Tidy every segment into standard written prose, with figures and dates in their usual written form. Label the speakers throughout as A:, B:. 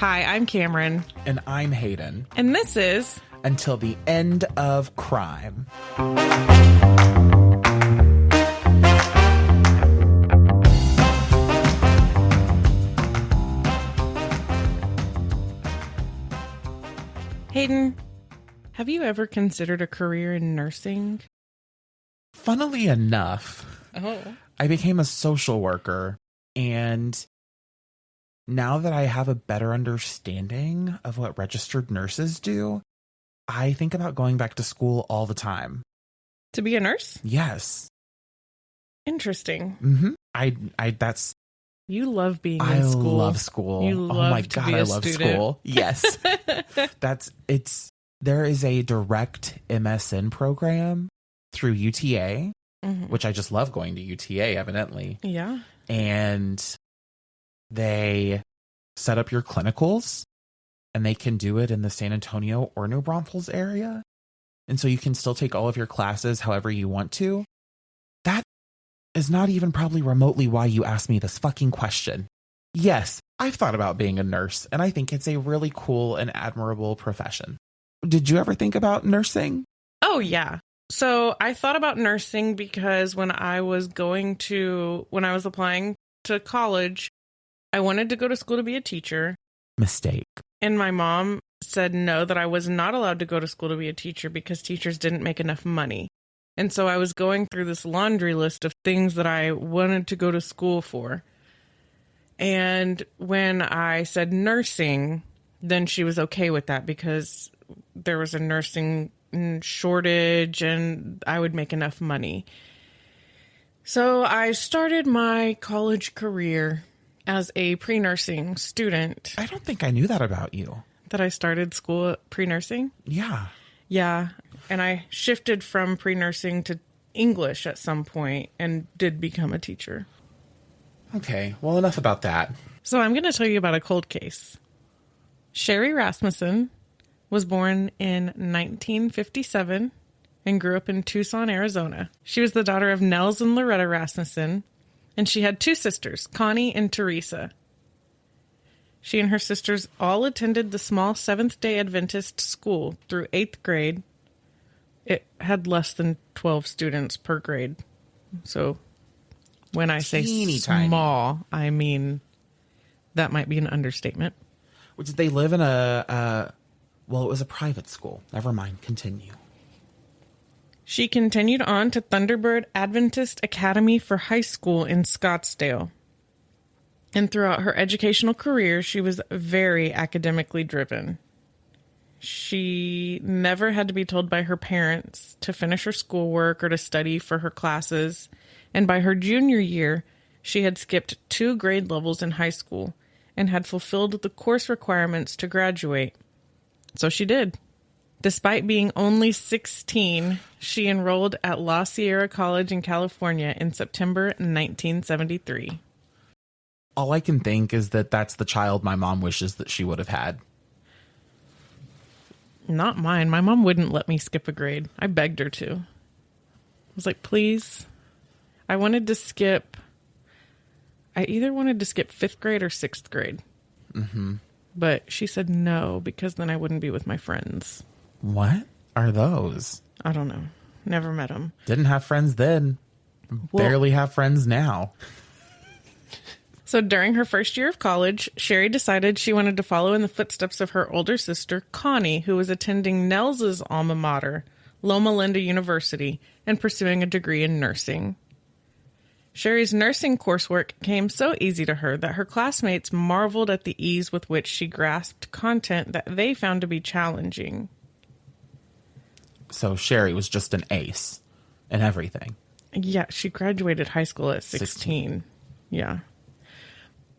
A: Hi, I'm Cameron.
B: And I'm Hayden.
A: And this is
B: Until the End of Crime.
A: Hayden, have you ever considered a career in nursing?
B: Funnily enough, I became a social worker, and now that I have a better understanding of what registered nurses do, I think about going back to school all the time.
A: To be a nurse?
B: Yes.
A: Interesting.
B: That's...
A: You love being in school.
B: I love school.
A: You love
B: oh my
A: to
B: God,
A: be a
B: I love
A: student.
B: school. Yes. There is a direct MSN program through UTA, which I just love going to UTA, evidently.
A: Yeah.
B: And they set up your clinicals, and they can do it in the San Antonio or New Braunfels area. And so you can still take all of your classes however you want to. That is not even probably remotely why you asked me this fucking question. Yes, I've thought about being a nurse, and I think it's a really cool and admirable profession. Did you ever think about nursing?
A: Oh, yeah. So I thought about nursing because when I was applying to college, I wanted to go to school to be a teacher.
B: Mistake.
A: And my mom said no, that I was not allowed to go to school to be a teacher because teachers didn't make enough money. And so I was going through this laundry list of things that I wanted to go to school for. And when I said nursing, then she was okay with that because there was a nursing shortage and I would make enough money. So I started my college career as a pre-nursing student.
B: I don't think I knew that about you.
A: That I started school pre-nursing?
B: Yeah.
A: Yeah. And I shifted from pre-nursing to English at some point and did become a teacher.
B: Okay. Well, enough about that.
A: So I'm going to tell you about a cold case. Sherri Rasmussen was born in 1957 and grew up in Tucson, Arizona. She was the daughter of Nels and Loretta Rasmussen, and she had two sisters, Connie and Teresa. She and her sisters all attended the small Seventh-day Adventist school through 8th grade. It had less than 12 students per grade. So when I say small, I mean that might be an understatement.
B: Did they live in it was a private school. Never mind. Continue.
A: She continued on to Thunderbird Adventist Academy for High School in Scottsdale. And throughout her educational career, she was very academically driven. She never had to be told by her parents to finish her schoolwork or to study for her classes. And by her junior year, she had skipped 2 grade levels in high school and had fulfilled the course requirements to graduate. So she did. Despite being only 16, she enrolled at La Sierra College in California in September 1973.
B: All I can think is that that's the child my mom wishes that she would have had.
A: Not mine. My mom wouldn't let me skip a grade. I begged her to. I was like, please. I either wanted to skip 5th grade or 6th grade. Mm-hmm. But she said no, because then I wouldn't be with my friends.
B: What are those?
A: I don't know. Never met them.
B: Didn't have friends then. Barely have friends now.
A: So during her first year of college, Sherri decided she wanted to follow in the footsteps of her older sister, Connie, who was attending Nels's alma mater, Loma Linda University, and pursuing a degree in nursing. Sherri's nursing coursework came so easy to her that her classmates marveled at the ease with which she grasped content that they found to be challenging.
B: So Sherri was just an ace in everything.
A: Yeah, she graduated high school at 16. Yeah.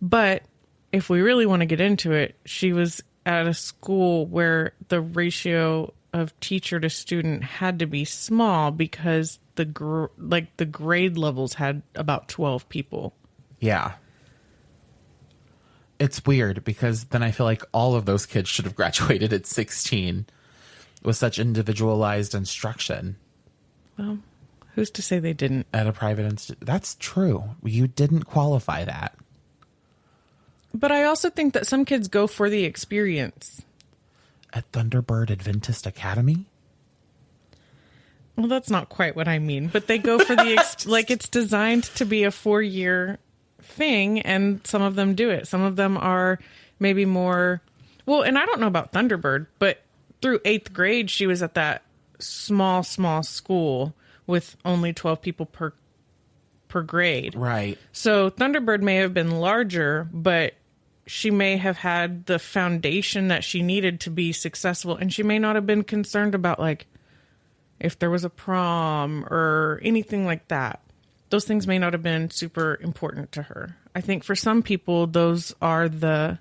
A: But if we really want to get into it, she was at a school where the ratio of teacher to student had to be small because the grade levels had about 12 people.
B: Yeah. It's weird because then I feel like all of those kids should have graduated at 16 with such individualized instruction.
A: Well, who's to say they didn't?
B: At a private institute. That's true. You didn't qualify that.
A: But I also think that some kids go for the experience.
B: At Thunderbird Adventist Academy?
A: Well, that's not quite what I mean, but they go for the, like, it's designed to be a 4-year thing, and some of them do it. Some of them are maybe more, well, and I don't know about Thunderbird, but through 8th grade, she was at that small school with only 12 people per grade.
B: Right.
A: So Thunderbird may have been larger, but she may have had the foundation that she needed to be successful, and she may not have been concerned about, like, if there was a prom or anything like that. Those things may not have been super important to her. I think for some people, those are the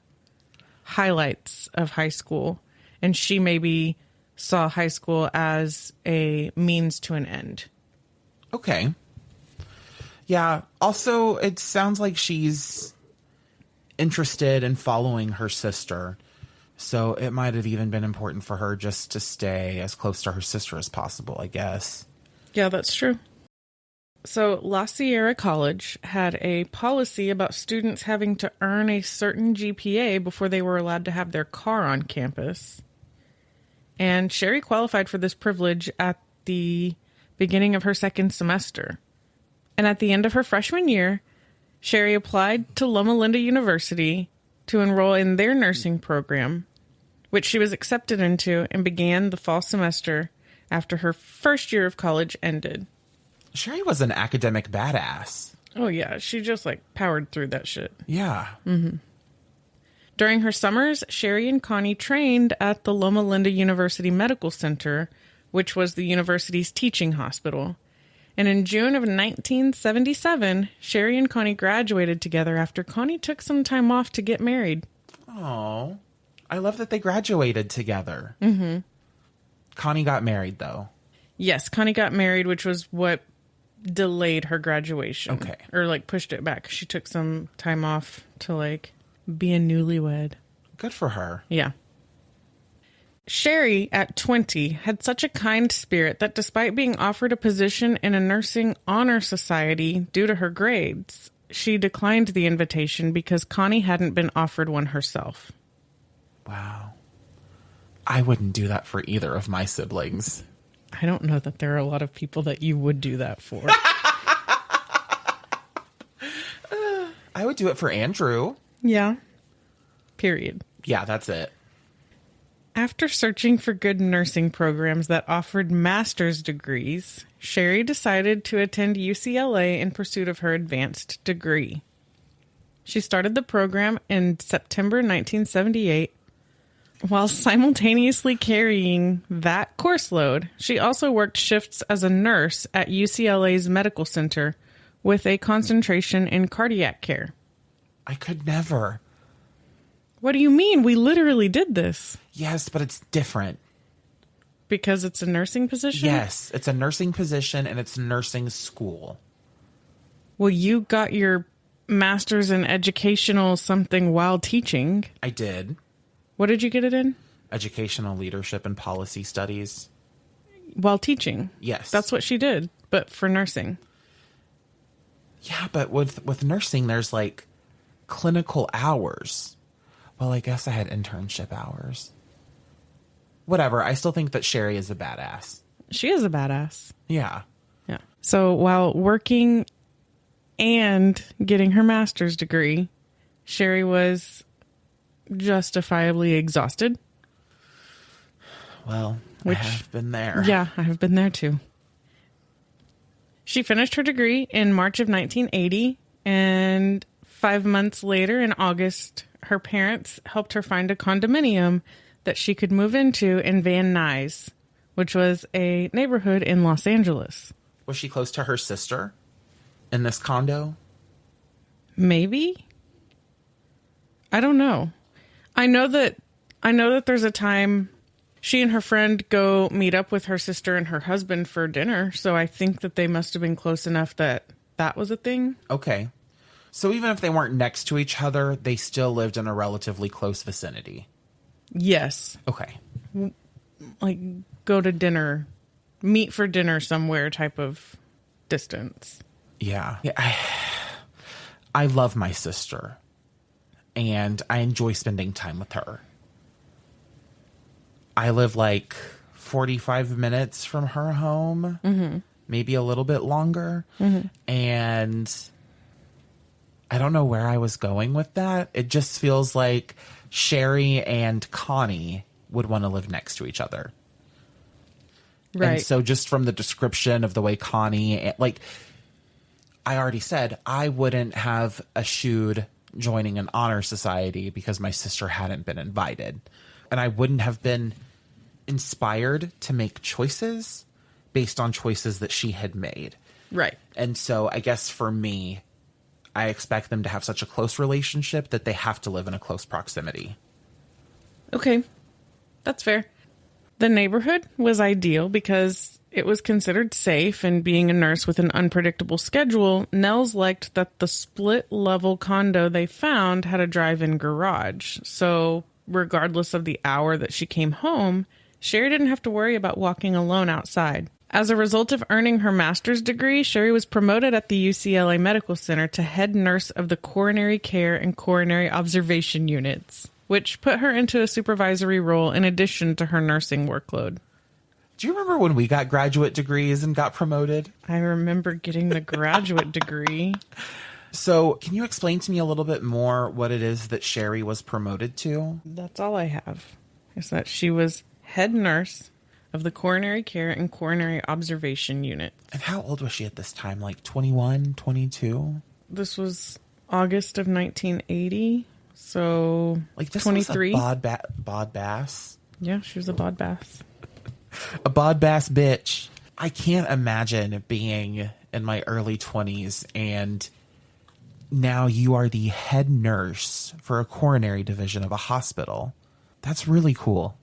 A: highlights of high school, and she maybe saw high school as a means to an end.
B: Okay. Yeah. Also, it sounds like she's interested in following her sister. So it might have even been important for her just to stay as close to her sister as possible, I guess.
A: Yeah, that's true. So La Sierra College had a policy about students having to earn a certain GPA before they were allowed to have their car on campus. And Sherri qualified for this privilege at the beginning of her second semester. And at the end of her freshman year, Sherri applied to Loma Linda University to enroll in their nursing program, which she was accepted into and began the fall semester after her first year of college ended.
B: Sherri was an academic badass.
A: Oh, yeah. She just, like, powered through that shit.
B: Yeah.
A: Mm-hmm. During her summers, Sherri and Connie trained at the Loma Linda University Medical Center, which was the university's teaching hospital. And in June of 1977, Sherri and Connie graduated together after Connie took some time off to get married.
B: Oh, I love that they graduated together.
A: Mm-hmm.
B: Connie got married, though.
A: Yes, Connie got married, which was what delayed her graduation.
B: Okay.
A: Or, like, pushed it back. She took some time off to, like, be a newlywed.
B: Good for her.
A: Yeah. Sherri, at 20, had such a kind spirit that despite being offered a position in a nursing honor society due to her grades, she declined the invitation because Connie hadn't been offered one herself.
B: Wow. I wouldn't do that for either of my siblings.
A: I don't know that there are a lot of people that you would do that for.
B: I would do it for Andrew.
A: Yeah. Period.
B: Yeah, that's it.
A: After searching for good nursing programs that offered master's degrees, Sherri decided to attend UCLA in pursuit of her advanced degree. She started the program in September 1978. While simultaneously carrying that course load, she also worked shifts as a nurse at UCLA's medical center with a concentration in cardiac care.
B: I could never.
A: What do you mean? We literally did this.
B: Yes, but it's different.
A: Because it's a nursing position?
B: Yes, it's a nursing position and it's nursing school.
A: Well, you got your master's in educational something while teaching.
B: I did.
A: What did you get it in?
B: Educational leadership and policy studies.
A: While teaching?
B: Yes.
A: That's what she did, but for nursing.
B: Yeah, but with nursing, there's like clinical hours. Well, I guess I had internship hours. Whatever. I still think that Sherri is a badass.
A: She is a badass.
B: Yeah.
A: Yeah. So while working and getting her master's degree, Sherri was justifiably exhausted.
B: Well, I have been there.
A: Yeah, I have been there too. She finished her degree in March of 1980, and 5 months later, in August, her parents helped her find a condominium that she could move into in Van Nuys, which was a neighborhood in Los Angeles.
B: Was she close to her sister in this condo?
A: Maybe. I don't know. I know that there's a time she and her friend go meet up with her sister and her husband for dinner, so I think that they must have been close enough that that was a thing.
B: Okay. So even if they weren't next to each other, they still lived in a relatively close vicinity.
A: Yes.
B: Okay.
A: Like, go to dinner, meet for dinner somewhere type of distance.
B: Yeah. I love my sister. and I enjoy spending time with her. I live like 45 minutes from her home, maybe a little bit longer. And I don't know where I was going with that. It just feels like Sherri and Connie would want to live next to each other. Right. And so just from the description of the way Connie, like I already said, I wouldn't have eschewed joining an honor society because my sister hadn't been invited. And I wouldn't have been inspired to make choices based on choices that she had made.
A: Right.
B: And so I guess for me, I expect them to have such a close relationship that they have to live in a close proximity.
A: Okay. That's fair. The neighborhood was ideal because it was considered safe, and being a nurse with an unpredictable schedule, Nels liked that the split-level condo they found had a drive-in garage. So regardless of the hour that she came home, Sherri didn't have to worry about walking alone outside. As a result of earning her master's degree, Sherri was promoted at the UCLA Medical Center to head nurse of the coronary care and coronary observation units, which put her into a supervisory role in addition to her nursing workload.
B: Do you remember when we got graduate degrees and got promoted?
A: I remember getting the graduate degree.
B: So can you explain to me a little bit more what it is that Sherri was promoted to?
A: That's all I have, is that she was head nurse of the coronary care and coronary observation unit.
B: And how old was she at this time? Like 21, 22?
A: This was August of 1980. So
B: like this
A: 23.
B: Was a bod bass.
A: Yeah, she was a bod bass.
B: A bod bass bitch. I can't imagine being in my early 20s and now you are the head nurse for a coronary division of a hospital. That's really cool.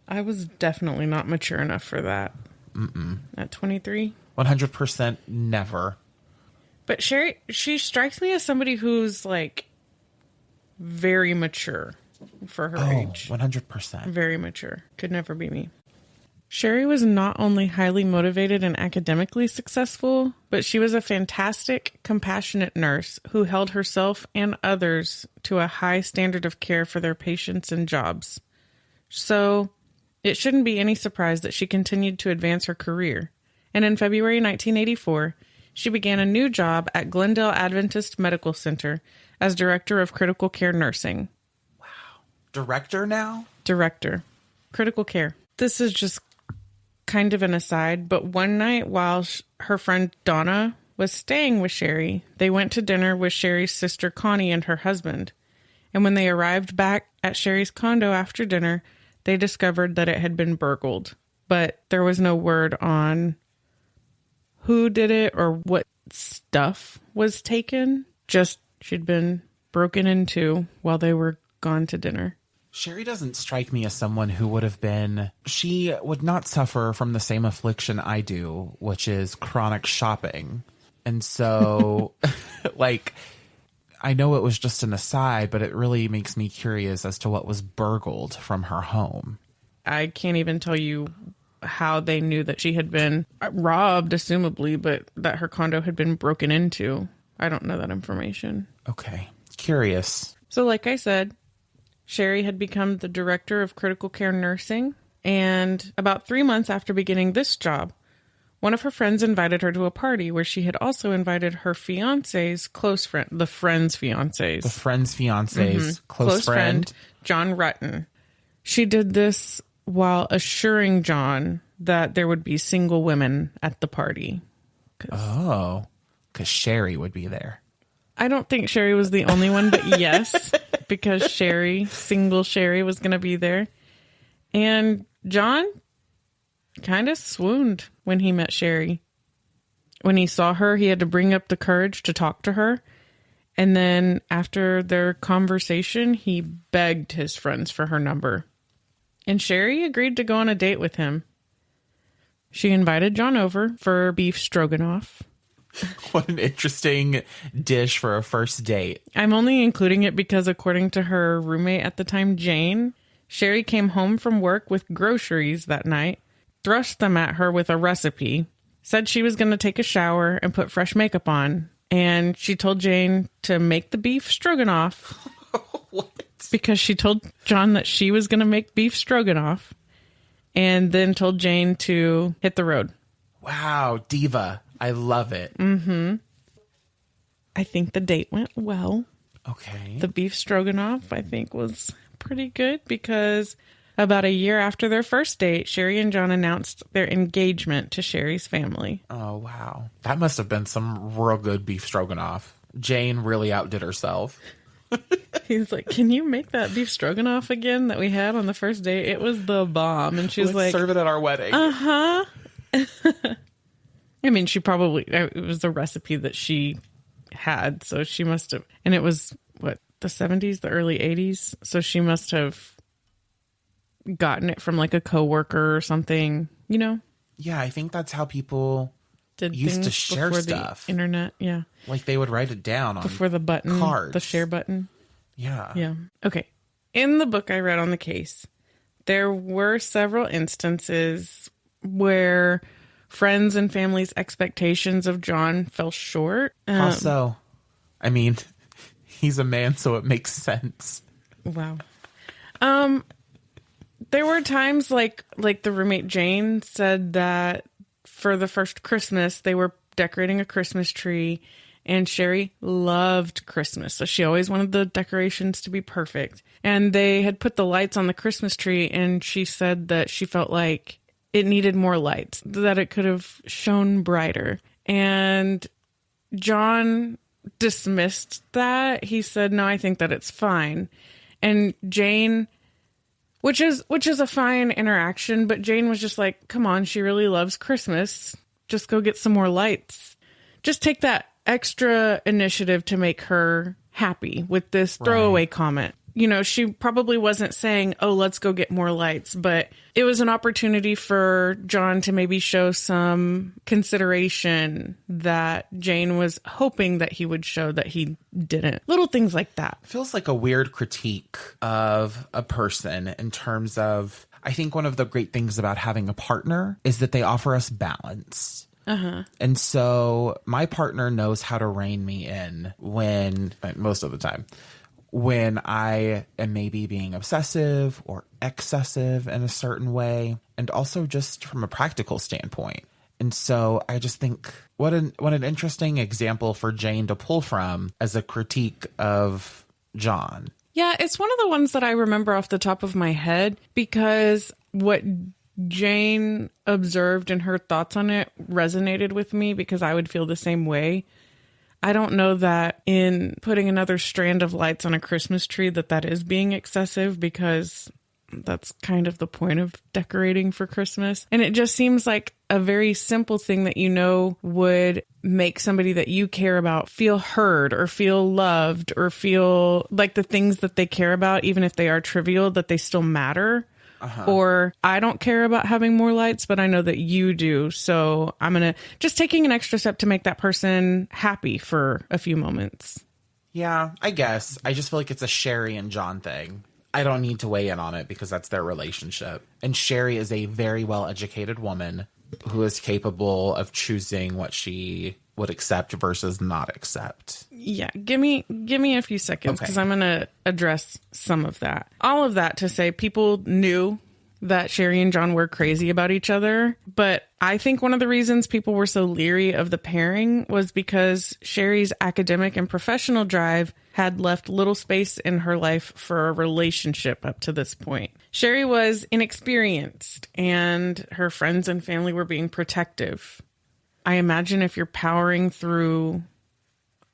A: I was definitely not mature enough for that. At 23.
B: 100% never.
A: But Sherri, she strikes me as somebody who's like very mature for her age.
B: 100%.
A: Very mature. Could never be me. Sherri was not only highly motivated and academically successful, but she was a fantastic, compassionate nurse who held herself and others to a high standard of care for their patients and jobs. So it shouldn't be any surprise that she continued to advance her career. And in February 1984, she began a new job at Glendale Adventist Medical Center as Director of Critical Care Nursing.
B: Wow. Director now?
A: Director. Critical Care. This is just kind of an aside, but one night while her friend Donna was staying with Sherri, they went to dinner with Sherri's sister Connie and her husband. And when they arrived back at Sherri's condo after dinner, they discovered that it had been burgled. But there was no word on who did it or what stuff was taken. Just she'd been broken into while they were gone to dinner.
B: Sherri doesn't strike me as someone who would have been... She would not suffer from the same affliction I do, which is chronic shopping. And so, like, I know it was just an aside, but it really makes me curious as to what was burgled from her home.
A: I can't even tell you how they knew that she had been robbed, assumably, but that her condo had been broken into. I don't know that information.
B: Okay. Curious.
A: So like I said, Sherri had become the Director of Critical Care Nursing, and about 3 months after beginning this job, one of her friends invited her to a party where she had also invited her fiance's close friend, the friend's fiance's.
B: The friend's fiance's close friend,
A: John Ruetten. She did this while assuring John that there would be single women at the party.
B: Oh, because Sherri would be there.
A: I don't think Sherri was the only one, but yes, because single Sherri was going to be there. And John kind of swooned when he met Sherri. When he saw her, he had to bring up the courage to talk to her. And then after their conversation, he begged his friends for her number. And Sherri agreed to go on a date with him. She invited John over for beef stroganoff.
B: What an interesting dish for a first date.
A: I'm only including it because according to her roommate at the time, Jane, Sherri came home from work with groceries that night, thrust them at her with a recipe, said she was going to take a shower and put fresh makeup on, and she told Jane to make the beef stroganoff.
B: What?
A: Because she told John that she was going to make beef stroganoff and then told Jane to hit the road.
B: Wow, diva. I love it.
A: Mm-hmm. I think the date went well.
B: Okay.
A: The beef stroganoff, I think, was pretty good because about a year after their first date, Sherri and John announced their engagement to Sherri's family.
B: Oh, wow. That must have been some real good beef stroganoff. Jane really outdid herself.
A: He's like, can you make that beef stroganoff again that we had on the first date? It was the bomb. And she's like,
B: serve it at our wedding.
A: Uh-huh. I mean, she probably, it was the recipe that she had. So she must have, and it was what, the 70s, the early 80s. So she must have gotten it from like a coworker or something, you know?
B: Yeah, I think that's how people used to share stuff.
A: The internet, yeah.
B: Like they would write it down on
A: before the button,
B: cards.
A: The share button.
B: Yeah.
A: Yeah. Okay. In the book I read on the case, there were several instances where friends and family's expectations of John fell short.
B: How so? I mean, he's a man, so it makes sense.
A: Wow. There were times like the roommate Jane said that for the first Christmas, they were decorating a Christmas tree, and Sherri loved Christmas. So she always wanted the decorations to be perfect. And they had put the lights on the Christmas tree, and she said that she felt like it needed more lights, that it could have shone brighter. And John dismissed that. He said, no, I think that it's fine. And Jane, which is a fine interaction, but Jane was just like, come on, she really loves Christmas. Just go get some more lights. Just take that extra initiative to make her happy with this throwaway comment. You know, she probably wasn't saying, oh, let's go get more lights, but it was an opportunity for John to maybe show some consideration that Jane was hoping that he would show that he didn't. Little things like that.
B: Feels like a weird critique of a person in terms of, I think one of the great things about having a partner is that they offer us balance.
A: Uh-huh.
B: And so my partner knows how to rein me in most of the time, when I am maybe being obsessive or excessive in a certain way, and also just from a practical standpoint. And so I just think what an interesting example for Jane to pull from as a critique of John.
A: Yeah, it's one of the ones that I remember off the top of my head, because what Jane observed and her thoughts on it resonated with me, because I would feel the same way. I don't know that in putting another strand of lights on a Christmas tree that is being excessive, because that's kind of the point of decorating for Christmas. And it just seems like a very simple thing that, you know, would make somebody that you care about feel heard or feel loved or feel like the things that they care about, even if they are trivial, that they still matter. Uh-huh. Or I don't care about having more lights, but I know that you do. So I'm going to just taking an extra step to make that person happy for a few moments.
B: Yeah, I guess. I just feel like it's a Sherri and John thing. I don't need to weigh in on it because that's their relationship. And Sherri is a very well-educated woman who is capable of choosing what she would accept versus not accept.
A: Yeah, give me a few seconds, because I'm going to address some of that. All of that to say, people knew that Sherri and John were crazy about each other, but I think one of the reasons people were so leery of the pairing was because Sherri's academic and professional drive had left little space in her life for a relationship up to this point. Sherri was inexperienced, and her friends and family were being protective. I imagine if you're powering through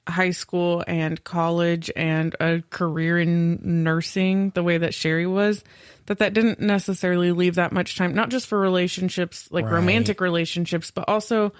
A: high school and college and a career in nursing the way that Sherri was, that didn't necessarily leave that much time, not just for relationships, like romantic relationships, but also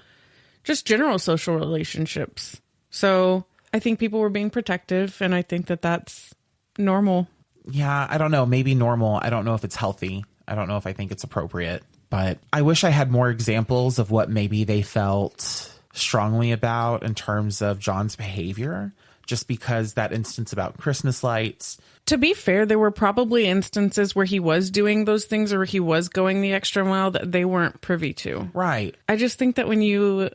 A: just general social relationships. So I think people were being protective, and I think that that's normal.
B: Yeah, I don't know. Maybe normal. I don't know if it's healthy. I don't know if I think it's appropriate. But I wish I had more examples of what maybe they felt strongly about in terms of John's behavior, just because that instance about Christmas lights.
A: To be fair, there were probably instances where he was doing those things or he was going the extra mile that they weren't privy to.
B: Right.
A: I just think that when you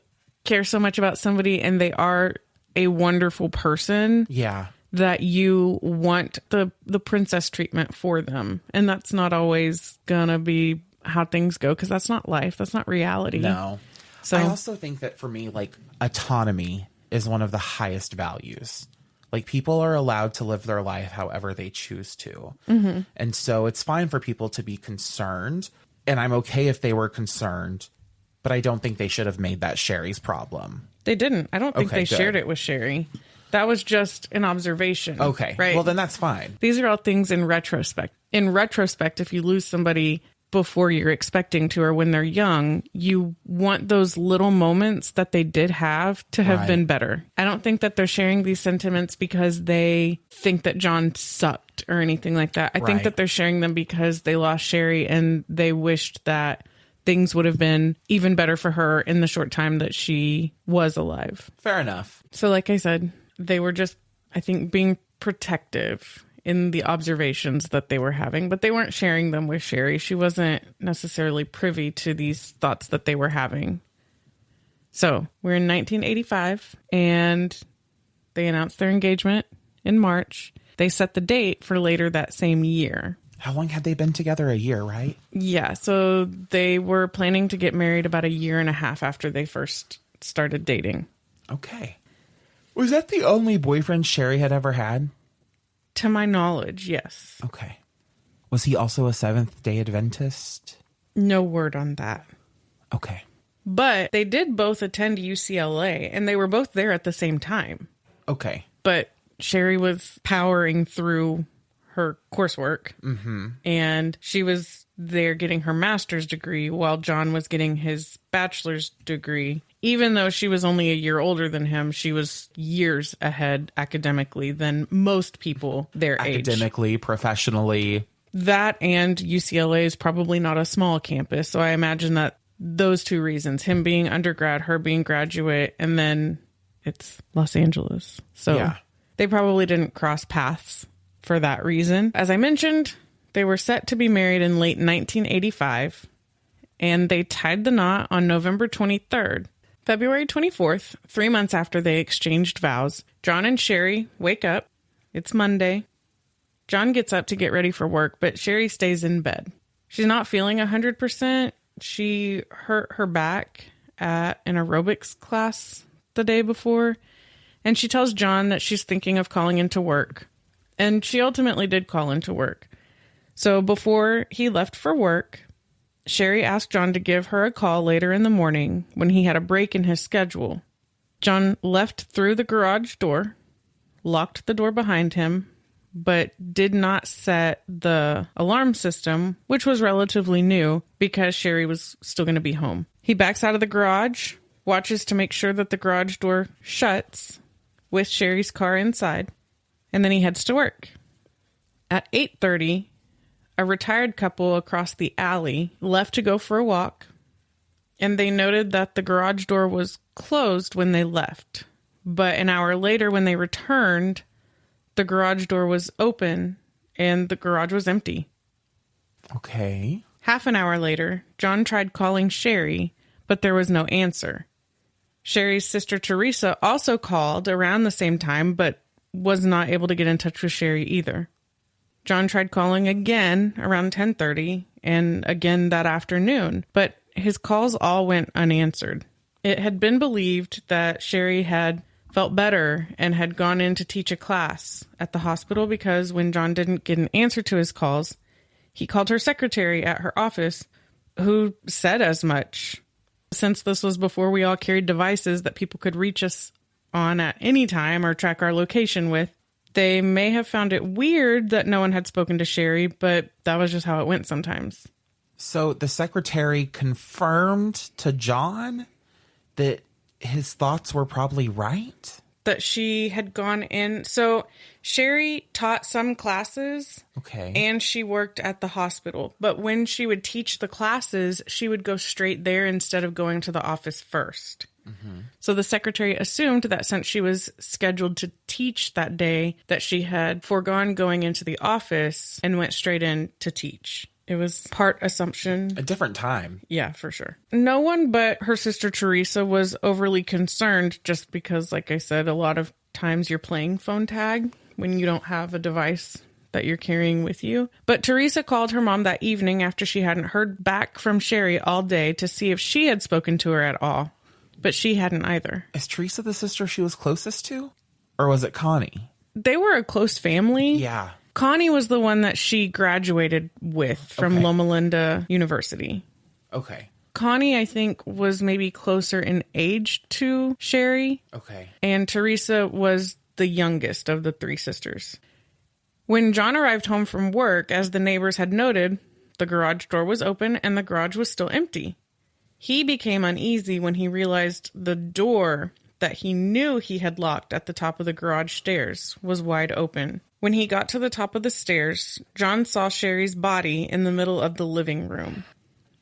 A: care so much about somebody and they are a wonderful person,
B: yeah,
A: that you want the princess treatment for them. And that's not always going to be how things go, because that's not life. That's not reality.
B: No.
A: So
B: I also think that for me, like, autonomy is one of the highest values. Like, people are allowed to live their life however they choose to. Mm-hmm. And so it's fine for people to be concerned. And I'm okay if they were concerned. But I don't think they should have made that Sherri's problem.
A: They didn't. I don't think
B: Okay,
A: they
B: good.
A: shared it with Sherri. That was just an observation.
B: Okay.
A: Right?
B: Well, then that's fine.
A: These are all things in retrospect. In retrospect, if you lose somebody before you're expecting to or when they're young, you want those little moments that they did have to have
B: Right.
A: been better. I don't think that they're sharing these sentiments because they think that John sucked or anything like that. I think
B: Right.
A: that they're sharing them because they lost Sherri and they wished that things would have been even better for her in the short time that she was alive.
B: Fair enough.
A: So like I said, they were just, I think, being protective in the observations that they were having, but they weren't sharing them with Sherri. She wasn't necessarily privy to these thoughts that they were having. So we're in 1985 and they announced their engagement in March. They set the date for later that same year.
B: How long had they been together? A year, right?
A: Yeah, so they were planning to get married about a year and a half after they first started dating.
B: Okay. Was that the only boyfriend Sherri had ever had?
A: To my knowledge, yes.
B: Okay. Was he also a Seventh-day Adventist?
A: No word on that.
B: Okay.
A: But they did both attend UCLA, and they were both there at the same time.
B: Okay.
A: But Sherri was powering through her coursework, and she was there getting her master's degree while John was getting his bachelor's degree. Even though she was only a year older than him, she was years ahead academically than most people their age.
B: Academically, professionally.
A: That and UCLA is probably not a small campus, so I imagine that those two reasons, him being undergrad, her being graduate, and then it's Los Angeles. So
B: Yeah.
A: they probably didn't cross paths for that reason. As I mentioned, they were set to be married in late 1985, and they tied the knot on November 23rd. February 24th, 3 months after they exchanged vows, John and Sherri wake up. It's Monday. John gets up to get ready for work, but Sherri stays in bed. She's not feeling 100%. She hurt her back at an aerobics class the day before, and she tells John that she's thinking of calling into work. And she ultimately did call into work. So before he left for work, Sherri asked John to give her a call later in the morning when he had a break in his schedule. John left through the garage door, locked the door behind him, but did not set the alarm system, which was relatively new because Sherri was still going to be home. He backs out of the garage, watches to make sure that the garage door shuts with Sherri's car inside, and then he heads to work. At 8:30, a retired couple across the alley left to go for a walk, and they noted that the garage door was closed when they left. But an hour later, when they returned, the garage door was open and the garage was empty.
B: Okay.
A: Half an hour later, John tried calling Sherri, but there was no answer. Sherri's sister Teresa also called around the same time, but was not able to get in touch with Sherri either. John tried calling again around 10:30 and again that afternoon, but his calls all went unanswered. It had been believed that Sherri had felt better and had gone in to teach a class at the hospital because when John didn't get an answer to his calls, he called her secretary at her office, who said as much. Since this was before we all carried devices that people could reach us on at any time or track our location with, they may have found it weird that no one had spoken to Sherri, but that was just how it went sometimes.
B: So the secretary confirmed to John that his thoughts were probably right?
A: That she had gone in. So Sherri taught some classes.
B: Okay.
A: And she worked at the hospital. But when she would teach the classes, she would go straight there instead of going to the office first. Mm-hmm. So the secretary assumed that since she was scheduled to teach that day, that she had foregone going into the office and went straight in to teach. It was part assumption.
B: A different time.
A: Yeah, for sure. No one but her sister Teresa was overly concerned just because, like I said, a lot of times you're playing phone tag. when you don't have a device that you're carrying with you. But Teresa called her mom that evening after she hadn't heard back from Sherri all day to see if she had spoken to her at all. But she hadn't either.
B: Is Teresa the sister she was closest to? Or was it Connie?
A: They were a close family.
B: Yeah.
A: Connie was the one that she graduated with from Loma Linda University.
B: Okay.
A: Connie, I think, was maybe closer in age to Sherri.
B: Okay.
A: And Teresa was the youngest of the three sisters. When John arrived home from work, as the neighbors had noted, the garage door was open and the garage was still empty. He became uneasy when he realized the door that he knew he had locked at the top of the garage stairs was wide open. When he got to the top of the stairs, John saw Sherri's body in the middle of the living room.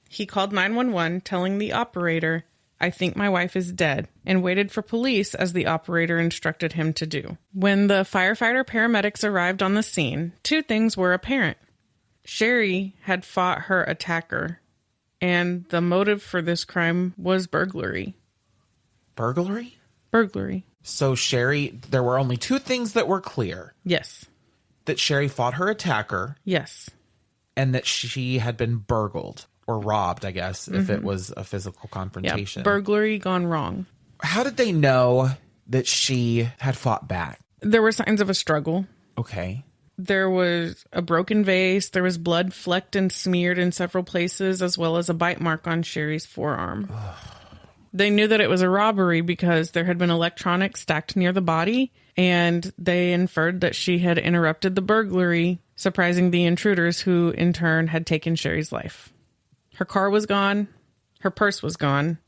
A: He called 911, telling the operator, "I think my wife is dead," and waited for police as the operator instructed him to do. When the firefighter paramedics arrived on the scene, two things were apparent. Sherri had fought her attacker, and the motive for this crime was burglary.
B: Burglary?
A: Burglary.
B: So Sherri, there were only two things that were clear.
A: Yes.
B: That Sherri fought her attacker.
A: Yes.
B: And that she had been burgled. Or robbed, I guess, if it was a physical confrontation.
A: Yeah, burglary gone wrong.
B: How did they know that she had fought back?
A: There were signs of a struggle.
B: Okay.
A: There was a broken vase. There was blood flecked and smeared in several places, as well as a bite mark on Sherri's forearm. They knew that it was a robbery because there had been electronics stacked near the body, and they inferred that she had interrupted the burglary, surprising the intruders, who in turn had taken Sherri's life. Her car was gone. Her purse was gone.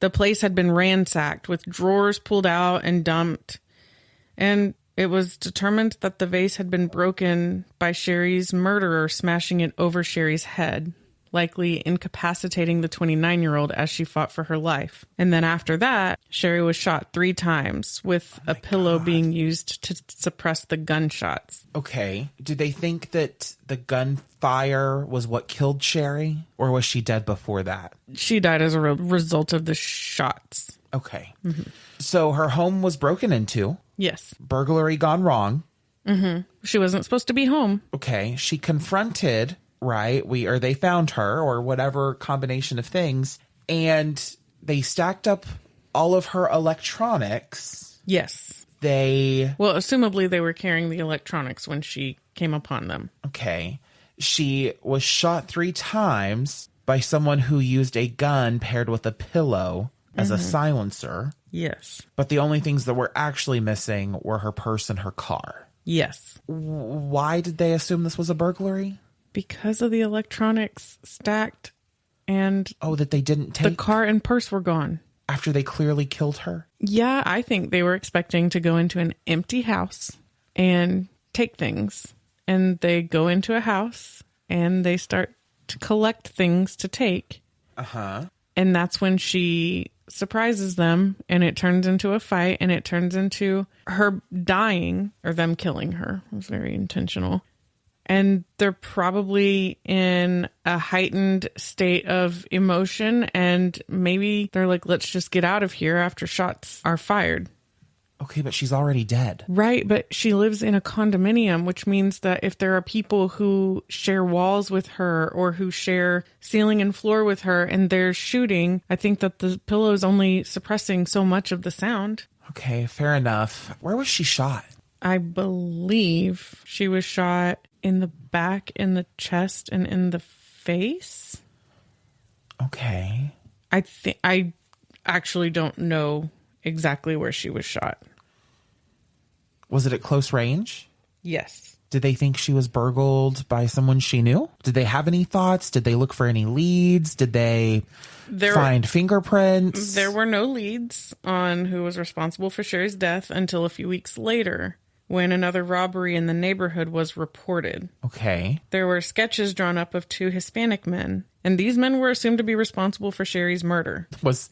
A: The place had been ransacked with drawers pulled out and dumped. And it was determined that the vase had been broken by Sherri's murderer smashing it over Sherri's head, likely incapacitating the 29-year-old as she fought for her life. And then after that, Sherri was shot 3 times, with a pillow being used to suppress the gunshots.
B: Okay. Do they think that the gunfire was what killed Sherri? Or was she dead before that?
A: She died as a result of the shots.
B: Okay. So her home was broken into.
A: Yes.
B: Burglary gone wrong.
A: She wasn't supposed to be home.
B: Okay. She confronted... Right, or they found her, or whatever combination of things, and they stacked up all of her electronics.
A: Yes.
B: Well,
A: assumably they were carrying the electronics when she came upon them.
B: Okay. She was shot 3 times by someone who used a gun paired with a pillow as a silencer.
A: Yes.
B: But the only things that were actually missing were her purse and her car.
A: Yes.
B: Why did they assume this was a burglary?
A: Because of the electronics stacked and...
B: Oh, that they didn't take?
A: The car and purse were gone.
B: After they clearly killed her?
A: Yeah, I think they were expecting to go into an empty house and take things. And they go into a house and they start to collect things to take. And that's when she surprises them, and it turns into a fight, and it turns into her dying, or them killing her. It was very intentional. And they're probably in a heightened state of emotion, and maybe they're like, let's just get out of here after shots are fired.
B: Okay, but she's already dead.
A: Right, but she lives in a condominium, which means that if there are people who share walls with her or who share ceiling and floor with her and they're shooting, I think that the pillow is only suppressing so much of the sound.
B: Okay, fair enough. Where was she shot?
A: I believe she was shot in the back, in the chest, and in the face.
B: Okay.
A: I actually don't know exactly where she was shot.
B: Was it at close range?
A: Yes.
B: Did they think she was burgled by someone she knew? Did they have any thoughts? Did they look for any leads? Did they find fingerprints?
A: There were no leads on who was responsible for Sherri's death until a few weeks later, when another robbery in the neighborhood was reported.
B: Okay.
A: There were sketches drawn up of 2 Hispanic men, and these men were assumed to be responsible for Sherri's murder.
B: Was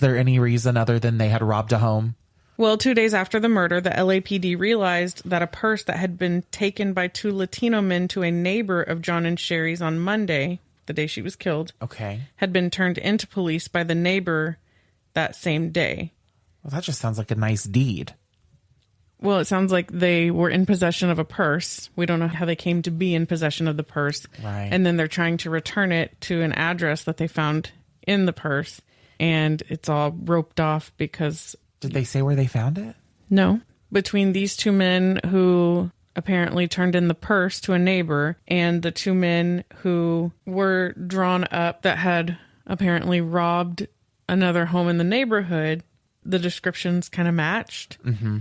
B: there any reason other than they had robbed a home?
A: Well, 2 days after the murder, the LAPD realized that a purse that had been taken by 2 Latino men to a neighbor of John and Sherri's on Monday, the day she was killed, had been turned into police by the neighbor that same day.
B: Well, that just sounds like a nice deed.
A: Well, it sounds like they were in possession of a purse. We don't know how they came to be in possession of the purse.
B: Right.
A: And then they're trying to return it to an address that they found in the purse. And it's all roped off because...
B: Did they say where they found it?
A: No. Between these two men who apparently turned in the purse to a neighbor and the two men who were drawn up that had apparently robbed another home in the neighborhood, the descriptions kind of matched.
B: Mm-hmm.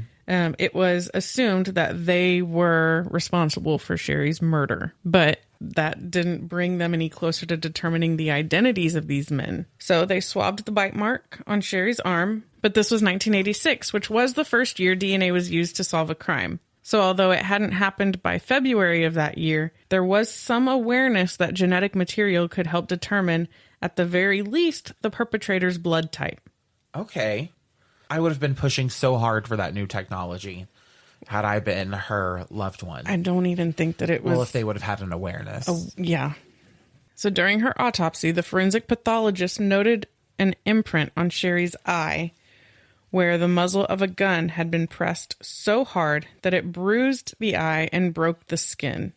A: It was assumed that they were responsible for Sherri's murder, but that didn't bring them any closer to determining the identities of these men. So they swabbed the bite mark on Sherri's arm, but this was 1986, which was the first year DNA was used to solve a crime. So although it hadn't happened by February of that year, there was some awareness that genetic material could help determine, at the very least, the perpetrator's blood type.
B: Okay. I would have been pushing so hard for that new technology had I been her loved one.
A: I don't even think that it was...
B: Well, if they would have had an awareness.
A: Oh, yeah. So during her autopsy, the forensic pathologist noted an imprint on Sherri's eye where the muzzle of a gun had been pressed so hard that it bruised the eye and broke the skin.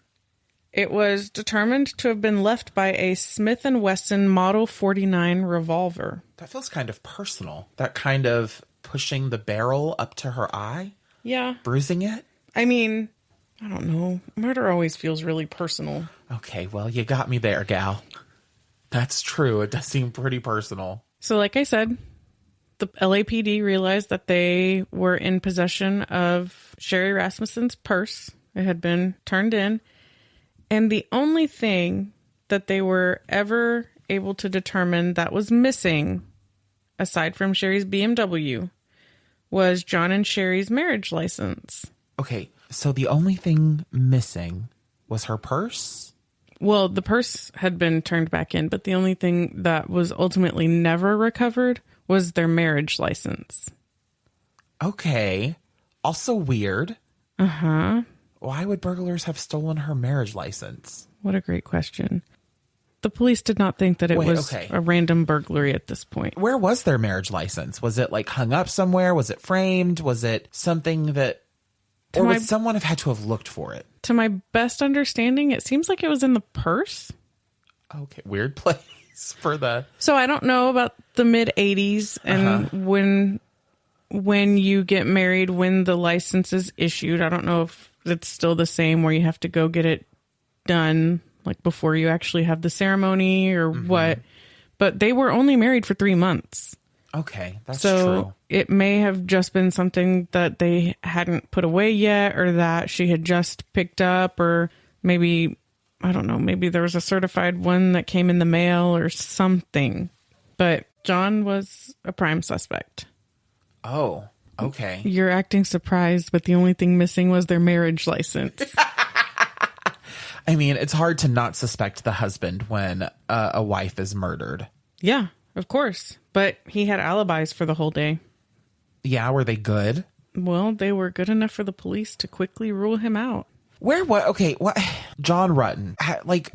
A: It was determined to have been left by a Smith & Wesson Model 49 revolver.
B: That feels kind of personal. That kind of pushing the barrel up to her eye?
A: Yeah.
B: Bruising it?
A: I mean, I don't know. Murder always feels really personal.
B: Okay, well, you got me there, gal. That's true. It does seem pretty personal.
A: So like I said, the LAPD realized that they were in possession of Sherri Rasmussen's purse. It had been turned in. And the only thing that they were ever able to determine that was missing, aside from Sherri's BMW, was John and Sherri's marriage license.
B: Okay, so the only thing missing was her purse?
A: Well, the purse had been turned back in, but the only thing that was ultimately never recovered was their marriage license.
B: Okay. Also weird.
A: Uh-huh.
B: Why would burglars have stolen her marriage license?
A: What a great question. The police did not think that it was a random burglary at this point.
B: Where was their marriage license? Was it like hung up somewhere? Was it framed? Was it something that... Or would someone have had to have looked for it?
A: To my best understanding, it seems like it was in the purse.
B: Okay, weird place for the...
A: So I don't know about the mid-'80s and when you get married, when the license is issued. I don't know if it's still the same where you have to go get it done like before you actually have the ceremony or what. But they were only married for 3 months.
B: Okay, that's
A: so
B: true.
A: It may have just been something that they hadn't put away yet, or that she had just picked up, or maybe, I don't know, maybe there was a certified one that came in the mail or something. But John was a prime suspect.
B: Oh, okay.
A: You're acting surprised, but the only thing missing was their marriage license.
B: I mean, it's hard to not suspect the husband when a wife is murdered.
A: Yeah, of course. But he had alibis for the whole day.
B: Yeah, were they good?
A: Well, they were good enough for the police to quickly rule him out.
B: What? John Ruetten,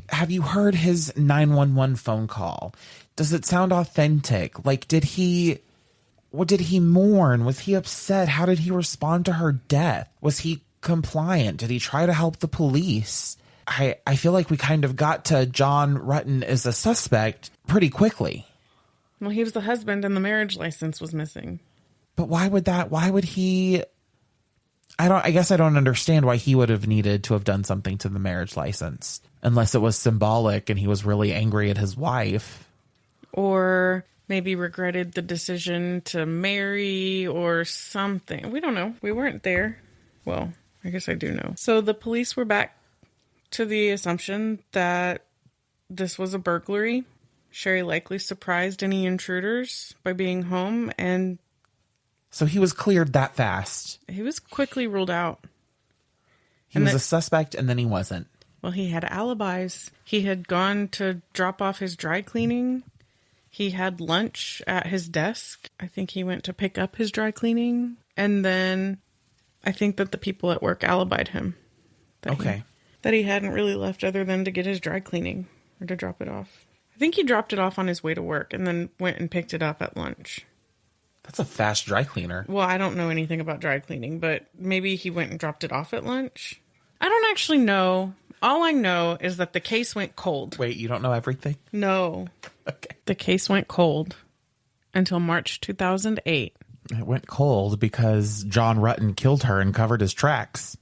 B: have you heard his 911 phone call? Does it sound authentic? Like, did he mourn? Was he upset? How did he respond to her death? Was he compliant? Did he try to help the police? I feel like we kind of got to John Ruetten as a suspect pretty quickly.
A: Well, he was the husband and the marriage license was missing.
B: But why would he... I guess I don't understand why he would have needed to have done something to the marriage license. Unless it was symbolic and he was really angry at his wife.
A: Or maybe regretted the decision to marry or something. We don't know. We weren't there. Well, I guess I do know. So the police were back to the assumption that this was a burglary. Sherri likely surprised any intruders by being home, and
B: so he was cleared that fast.
A: He was quickly ruled out.
B: He was a suspect, and then he wasn't.
A: Well, he had alibis. He had gone to drop off his dry cleaning. He had lunch at his desk. I think he went to pick up his dry cleaning. And then I think that the people at work alibied him. That he hadn't really left other than to get his dry cleaning or to drop it off. I think he dropped it off on his way to work and then went and picked it up at lunch.
B: That's a fast dry cleaner.
A: Well, I don't know anything about dry cleaning, but maybe he went and dropped it off at lunch. I don't actually know. All I know is that the case went cold.
B: Wait, you don't know everything?
A: No.
B: Okay.
A: The case went cold until March 2008.
B: It went cold because John Ruetten killed her and covered his tracks.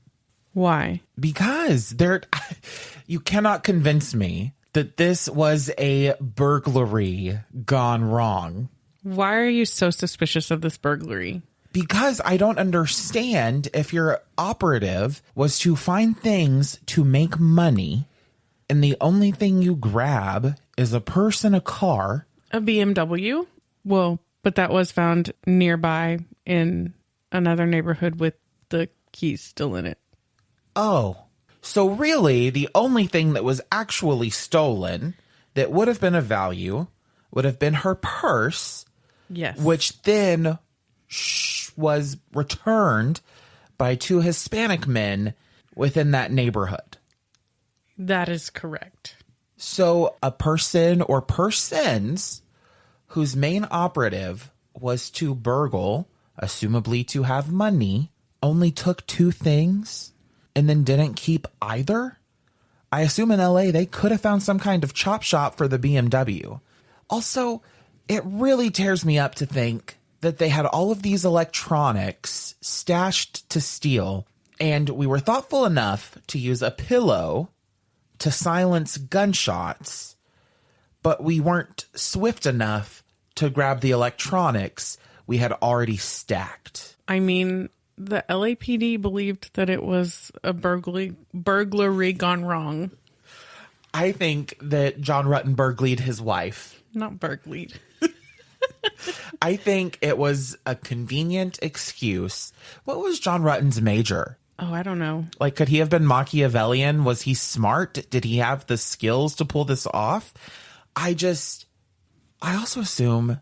A: Why?
B: Because you cannot convince me that this was a burglary gone wrong.
A: Why are you so suspicious of this burglary?
B: Because I don't understand if your operative was to find things to make money and the only thing you grab is a purse and a car.
A: A BMW? Well, but that was found nearby in another neighborhood with the keys still in it.
B: Oh, so really the only thing that was actually stolen that would have been of value would have been her purse.
A: Yes.
B: Which then was returned by two Hispanic men within that neighborhood.
A: That is correct.
B: So a person or persons whose main operative was to burgle, assumably to have money, only took two things and then didn't keep either? I assume in LA they could have found some kind of chop shop for the BMW. Also, it really tears me up to think that they had all of these electronics stashed to steal, and we were thoughtful enough to use a pillow to silence gunshots, but we weren't swift enough to grab the electronics we had already stacked.
A: I mean, the LAPD believed that it was a burglary gone wrong.
B: I think that John Ruetten burgled his wife.
A: Not burgled.
B: I think it was a convenient excuse. What was John Rutten's major?
A: Oh, I don't know.
B: Like, could he have been Machiavellian? Was he smart? Did he have the skills to pull this off? I also assume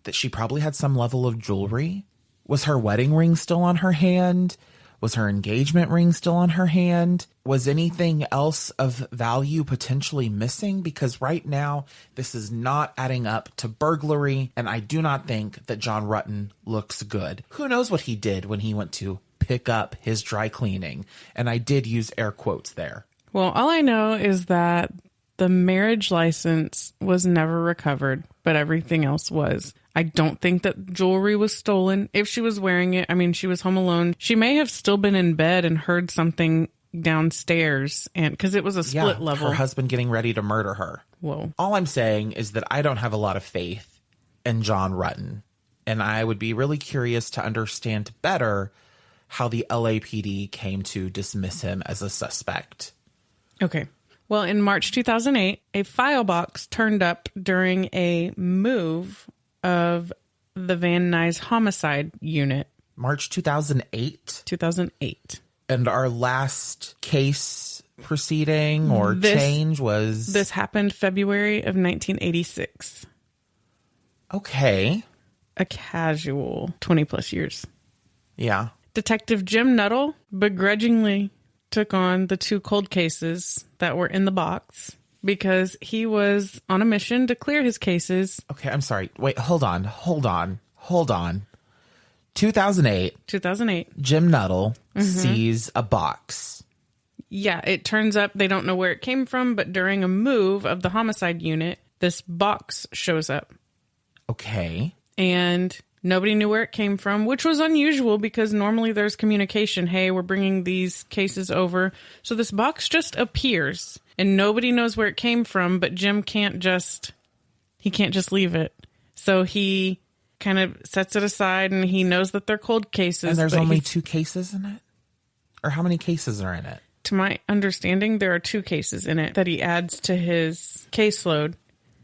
B: that she probably had some level of jewelry. Was her wedding ring still on her hand? Was her engagement ring still on her hand? Was anything else of value potentially missing? Because right now, this is not adding up to burglary, and I do not think that John Ruetten looks good. Who knows what he did when he went to pick up his dry cleaning? And I did use air quotes there.
A: Well, all I know is that the marriage license was never recovered, but everything else was. I don't think that jewelry was stolen. If she was wearing it, I mean, she was home alone. She may have still been in bed and heard something downstairs, and because it was a split level.
B: Her husband getting ready to murder her.
A: Whoa.
B: All I'm saying is that I don't have a lot of faith in John Ruetten, and I would be really curious to understand better how the LAPD came to dismiss him as a suspect.
A: Okay. Well, in March 2008, a file box turned up during a move of the Van Nuys homicide unit.
B: March 2008?
A: 2008.
B: And our last case proceeding or change was...
A: This happened February of 1986.
B: Okay.
A: A casual 20 plus years.
B: Yeah.
A: Detective Jim Nuttall begrudgingly took on the two cold cases that were in the box because he was on a mission to clear his cases.
B: Okay, I'm sorry. Wait, hold on. 2008. Jim Nuttall sees a box.
A: Yeah, it turns up they don't know where it came from, but during a move of the homicide unit, this box shows up.
B: Okay.
A: And nobody knew where it came from, which was unusual because normally there's communication. Hey, we're bringing these cases over. So this box just appears and nobody knows where it came from, but Jim can't just leave it. So he kind of sets it aside and he knows that they're cold cases.
B: And there's only two cases in it? Or how many cases are in it?
A: To my understanding, there are two cases in it that he adds to his caseload.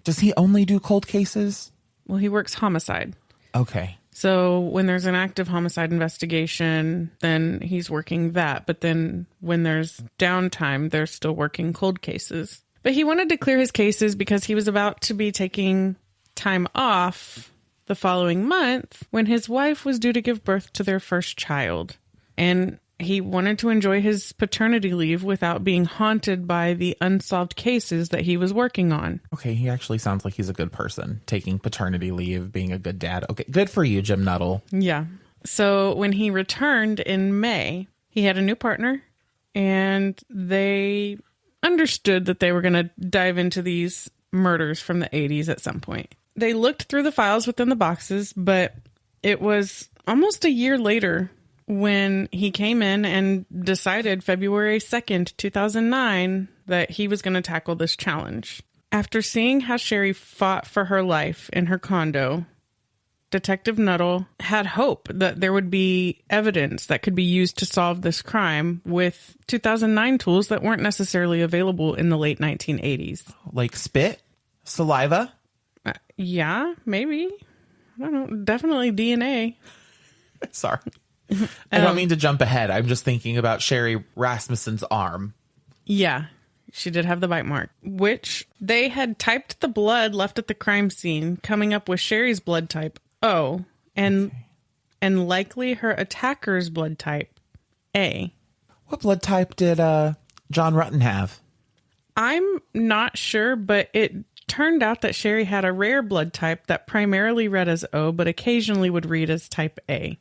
B: Does he only do cold cases?
A: Well, he works homicide.
B: Okay.
A: So when there's an active homicide investigation, then he's working that. But then when there's downtime, they're still working cold cases. But he wanted to clear his cases because he was about to be taking time off the following month when his wife was due to give birth to their first child. And He wanted to enjoy his paternity leave without being haunted by the unsolved cases that he was working on.
B: Okay, he actually sounds like he's a good person, taking paternity leave, being a good dad. Okay, good for you, Jim Nuttall.
A: Yeah. So when he returned in May, he had a new partner, and they understood that they were going to dive into these murders from the 80s at some point. They looked through the files within the boxes, but it was almost a year later when he came in and decided February 2nd, 2009, that he was going to tackle this challenge. After seeing how Sherri fought for her life in her condo, Detective Nuttall had hope that there would be evidence that could be used to solve this crime with 2009 tools that weren't necessarily available in the late 1980s.
B: Like spit? Saliva?
A: Yeah, maybe. I don't know. Definitely DNA.
B: Sorry. I don't mean to jump ahead. I'm just thinking about Sherri Rasmussen's arm.
A: Yeah, she did have the bite mark, which they had typed the blood left at the crime scene, coming up with Sherri's blood type, O, and likely her attacker's blood type, A.
B: What blood type did John Ruetten have?
A: I'm not sure, but it turned out that Sherri had a rare blood type that primarily read as O, but occasionally would read as type A.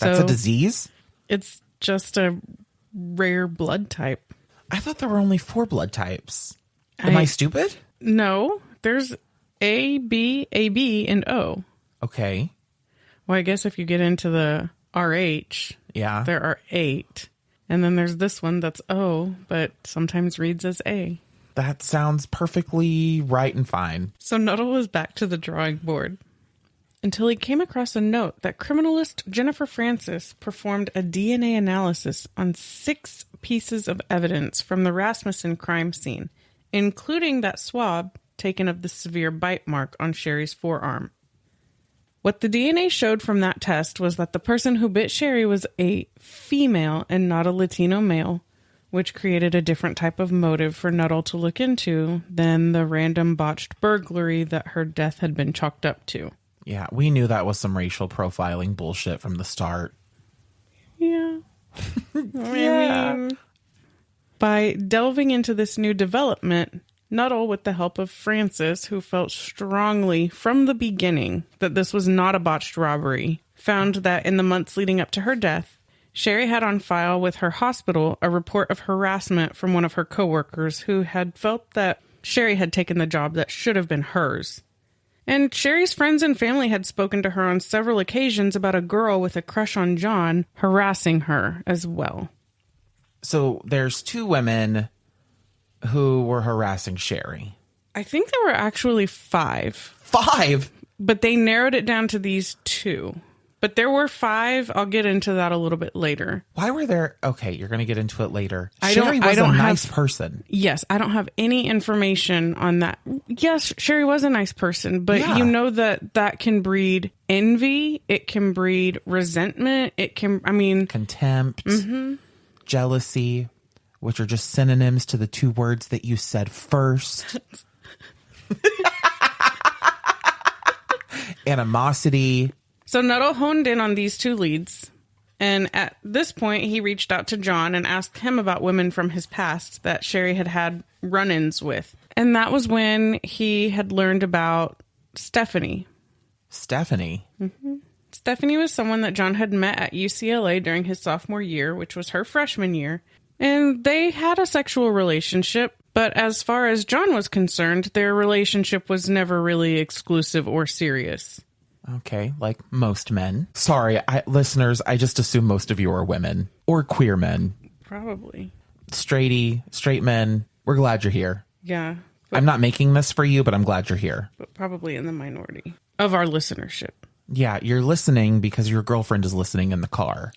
B: That's a disease?
A: It's just a rare blood type.
B: I thought there were only 4 blood types. Am I stupid?
A: No, there's A, B, AB, and O.
B: Okay.
A: Well, I guess if you get into the RH,
B: yeah,
A: there are 8. And then there's this one that's O, but sometimes reads as A.
B: That sounds perfectly right and fine.
A: So Nuttall was back to the drawing board until he came across a note that criminalist Jennifer Francis performed a DNA analysis on 6 pieces of evidence from the Rasmussen crime scene, including that swab taken of the severe bite mark on Sherri's forearm. What the DNA showed from that test was that the person who bit Sherri was a female and not a Latino male, which created a different type of motive for Nuttall to look into than the random botched burglary that her death had been chalked up to.
B: Yeah, we knew that was some racial profiling bullshit from the start.
A: Yeah.
B: Yeah.
A: I mean, by delving into this new development, Nuttall, with the help of Francis, who felt strongly from the beginning that this was not a botched robbery, found that in the months leading up to her death, Sherri had on file with her hospital a report of harassment from one of her coworkers who had felt that Sherri had taken the job that should have been hers. And Sherri's friends and family had spoken to her on several occasions about a girl with a crush on John harassing her as well.
B: So there's 2 women who were harassing Sherri.
A: I think there were actually 5.
B: 5?
A: But they narrowed it down to these 2. But there were 5. I'll get into that a little bit later.
B: Why were there... Okay, you're going to get into it later.
A: I
B: Sherri was
A: don't
B: a nice person.
A: Yes, I don't have any information on that. Yes, Sherri was a nice person, but you know that can breed envy. It can breed resentment. It can,
B: Contempt, jealousy, which are just synonyms to the 2 words that you said first. Animosity.
A: So Nuttall honed in on these 2 leads, and at this point, he reached out to John and asked him about women from his past that Sherri had had run-ins with. And that was when he had learned about Stephanie.
B: Stephanie?
A: Mm-hmm. Stephanie was someone that John had met at UCLA during his sophomore year, which was her freshman year. And they had a sexual relationship, but as far as John was concerned, their relationship was never really exclusive or serious.
B: Okay, like most men. Sorry, listeners, I just assume most of you are women. Or queer men.
A: Probably.
B: Straight men. We're glad you're here.
A: Yeah.
B: I'm not making this for you, but I'm glad you're here.
A: But probably in the minority of our listenership.
B: Yeah, you're listening because your girlfriend is listening in the car.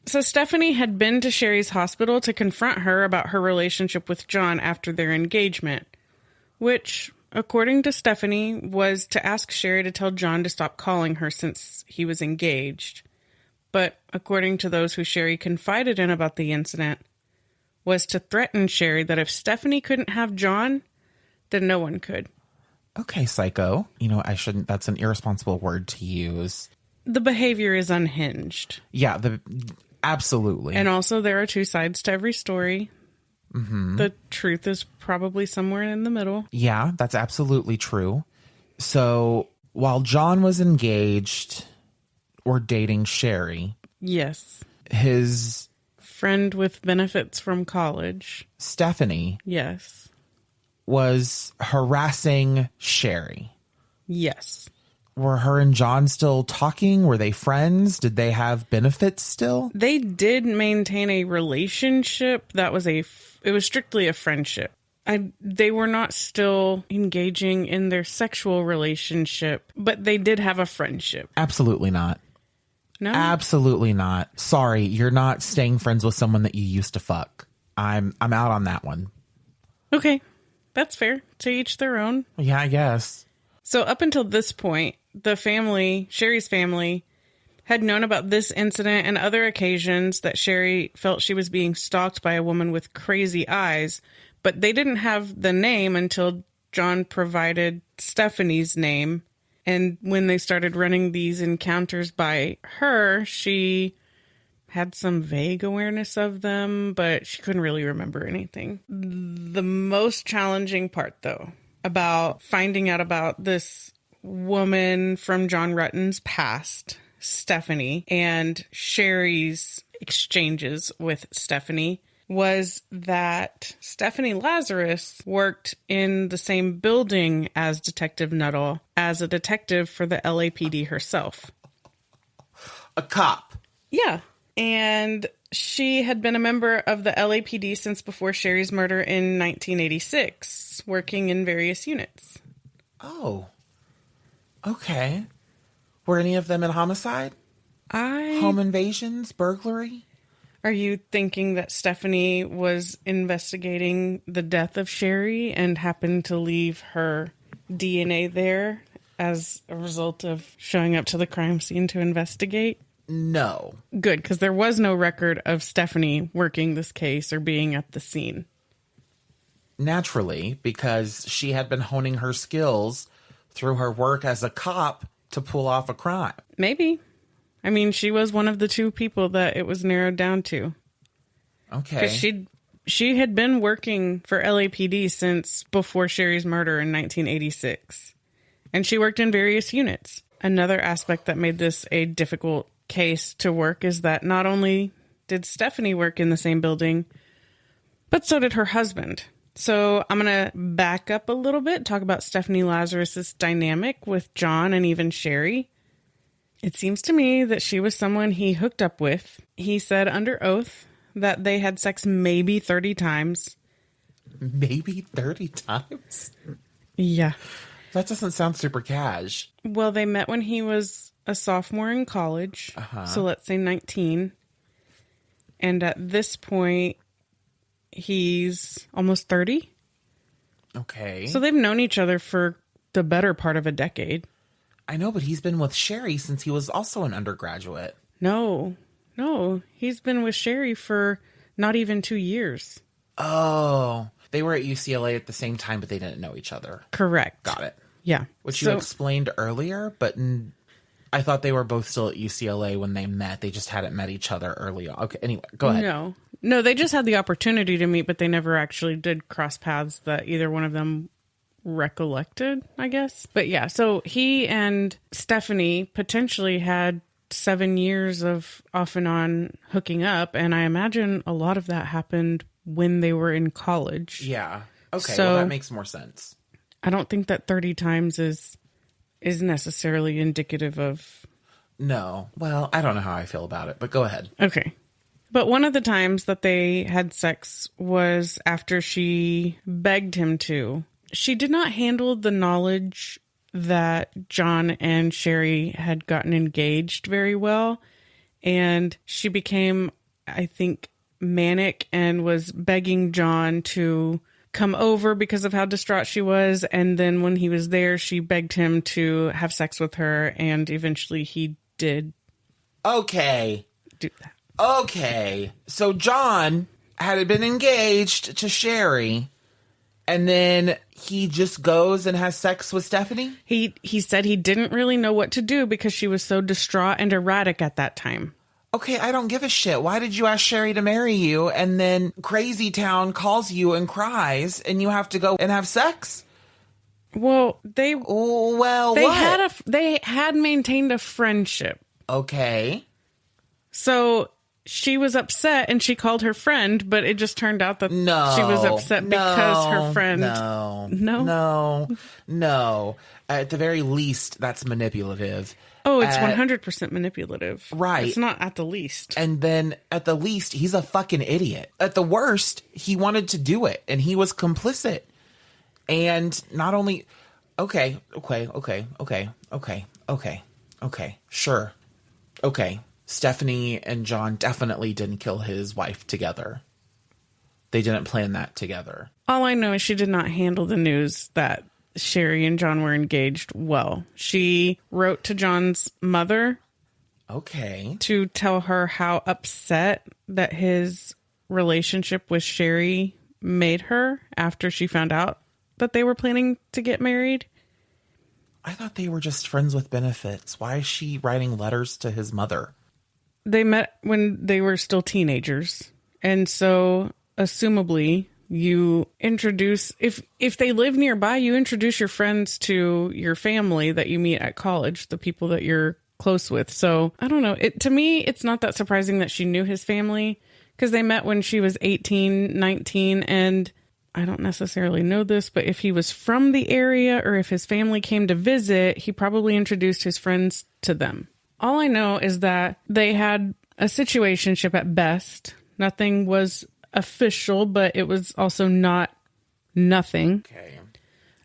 A: So Stephanie had been to Sherri's hospital to confront her about her relationship with John after their engagement, which, according to Stephanie, was to ask Sherri to tell John to stop calling her since he was engaged. But according to those who Sherri confided in about the incident, was to threaten Sherri that if Stephanie couldn't have John, then no one could.
B: Okay, psycho. That's an irresponsible word to use.
A: The behavior is unhinged.
B: Yeah, Absolutely.
A: And also, there are two sides to every story.
B: Mm-hmm.
A: The truth is probably somewhere in the middle.
B: Yeah, that's absolutely true. So while John was engaged or dating Sherri,
A: Yes.
B: his
A: Friend with benefits from college.
B: Stephanie
A: Yes.
B: was harassing Sherri.
A: Yes.
B: Were her and John still talking? Were they friends? Did they have benefits still?
A: They did maintain a relationship that was it was strictly a friendship. They were not still engaging in their sexual relationship, but they did have a friendship.
B: Absolutely not.
A: No?
B: Absolutely not. Sorry, you're not staying friends with someone that you used to fuck. I'm out on that one.
A: Okay. That's fair. To each their own.
B: Yeah, I guess.
A: So up until this point, the family, Sherri's family, had known about this incident and other occasions that Sherri felt she was being stalked by a woman with crazy eyes, but they didn't have the name until John provided Stephanie's name. And when they started running these encounters by her, she had some vague awareness of them, but she couldn't really remember anything. The most challenging part, though, about finding out about this woman from John Ruetten's past, Stephanie, and Sherri's exchanges with Stephanie was that Stephanie Lazarus worked in the same building as Detective Nuttall as a detective for the LAPD herself.
B: A cop.
A: Yeah. And she had been a member of the LAPD since before Sherri's murder in 1986, working in various units.
B: Oh. Okay. Were any of them in homicide? Home invasions? Burglary?
A: Are you thinking that Stephanie was investigating the death of Sherri and happened to leave her DNA there as a result of showing up to the crime scene to investigate?
B: No.
A: Good, because there was no record of Stephanie working this case or being at the scene.
B: Naturally, because she had been honing her skills through her work as a cop to pull off a crime.
A: Maybe. I mean, she was one of the two people that it was narrowed down to.
B: Okay.
A: Because she had been working for LAPD since before Sherri's murder in 1986. And she worked in various units. Another aspect that made this a difficult case to work is that not only did Stephanie work in the same building, but so did her husband. So I'm going to back up a little bit, talk about Stephanie Lazarus's dynamic with John and even Sherri. It seems to me that she was someone he hooked up with. He said under oath that they had sex maybe 30 times.
B: Maybe 30 times?
A: Yeah.
B: That doesn't sound super cash.
A: Well, they met when he was a sophomore in college. So let's say 19. And at this point, he's almost 30.
B: Okay.
A: So they've known each other for the better part of a decade.
B: I know, but he's been with Sherri since he was also an undergraduate.
A: No, he's been with Sherri for not even 2 years.
B: Oh, they were at UCLA at the same time, but they didn't know each other.
A: Correct.
B: Got it.
A: Yeah.
B: Which you explained earlier, but I thought they were both still at UCLA when they met. They just hadn't met each other early on. Okay, anyway, go ahead.
A: No, they just had the opportunity to meet, but they never actually did cross paths that either one of them recollected, I guess. But yeah, so he and Stephanie potentially had 7 years of off and on hooking up, and I imagine a lot of that happened when they were in college.
B: Yeah. Okay,
A: so,
B: well, that makes more sense.
A: I don't think that 30 times is necessarily indicative of...
B: No. Well, I don't know how I feel about it, but go ahead.
A: Okay. But one of the times that they had sex was after she begged him to. She did not handle the knowledge that John and Sherri had gotten engaged very well. And she became, I think, manic and was begging John to come over because of how distraught she was. And then when he was there, she begged him to have sex with her. And eventually he did.
B: Okay.
A: Do that.
B: Okay. So John had been engaged to Sherri. And then he just goes and has sex with Stephanie?
A: He said he didn't really know what to do because she was so distraught and erratic at that time.
B: Okay, I don't give a shit. Why did you ask Sherri to marry you and then Crazy Town calls you and cries and you have to go and have sex?
A: Well, they
B: what?
A: They had maintained a friendship.
B: Okay.
A: So she was upset and she called her friend, but it just turned out that she was upset because her friend.
B: No. At the very least, that's manipulative.
A: Oh, it's 100% manipulative.
B: Right.
A: It's not at the least.
B: And then at the least, he's a fucking idiot. At the worst, he wanted to do it and he was complicit. And not only, okay. Sure. Okay. Stephanie and John definitely didn't kill his wife together. They didn't plan that together.
A: All I know is she did not handle the news that Sherri and John were engaged well. She wrote to John's mother.
B: Okay.
A: To tell her how upset that his relationship with Sherri made her after she found out that they were planning to get married.
B: I thought they were just friends with benefits. Why is she writing letters to his mother?
A: They met when they were still teenagers. And so, assumably, you introduce, if they live nearby, you introduce your friends to your family that you meet at college, the people that you're close with. So, I don't know. To me, it's not that surprising that she knew his family because they met when she was 18, 19, and I don't necessarily know this, but if he was from the area or if his family came to visit, he probably introduced his friends to them. All I know is that they had a situationship at best. Nothing was official, but it was also not nothing.
B: Okay.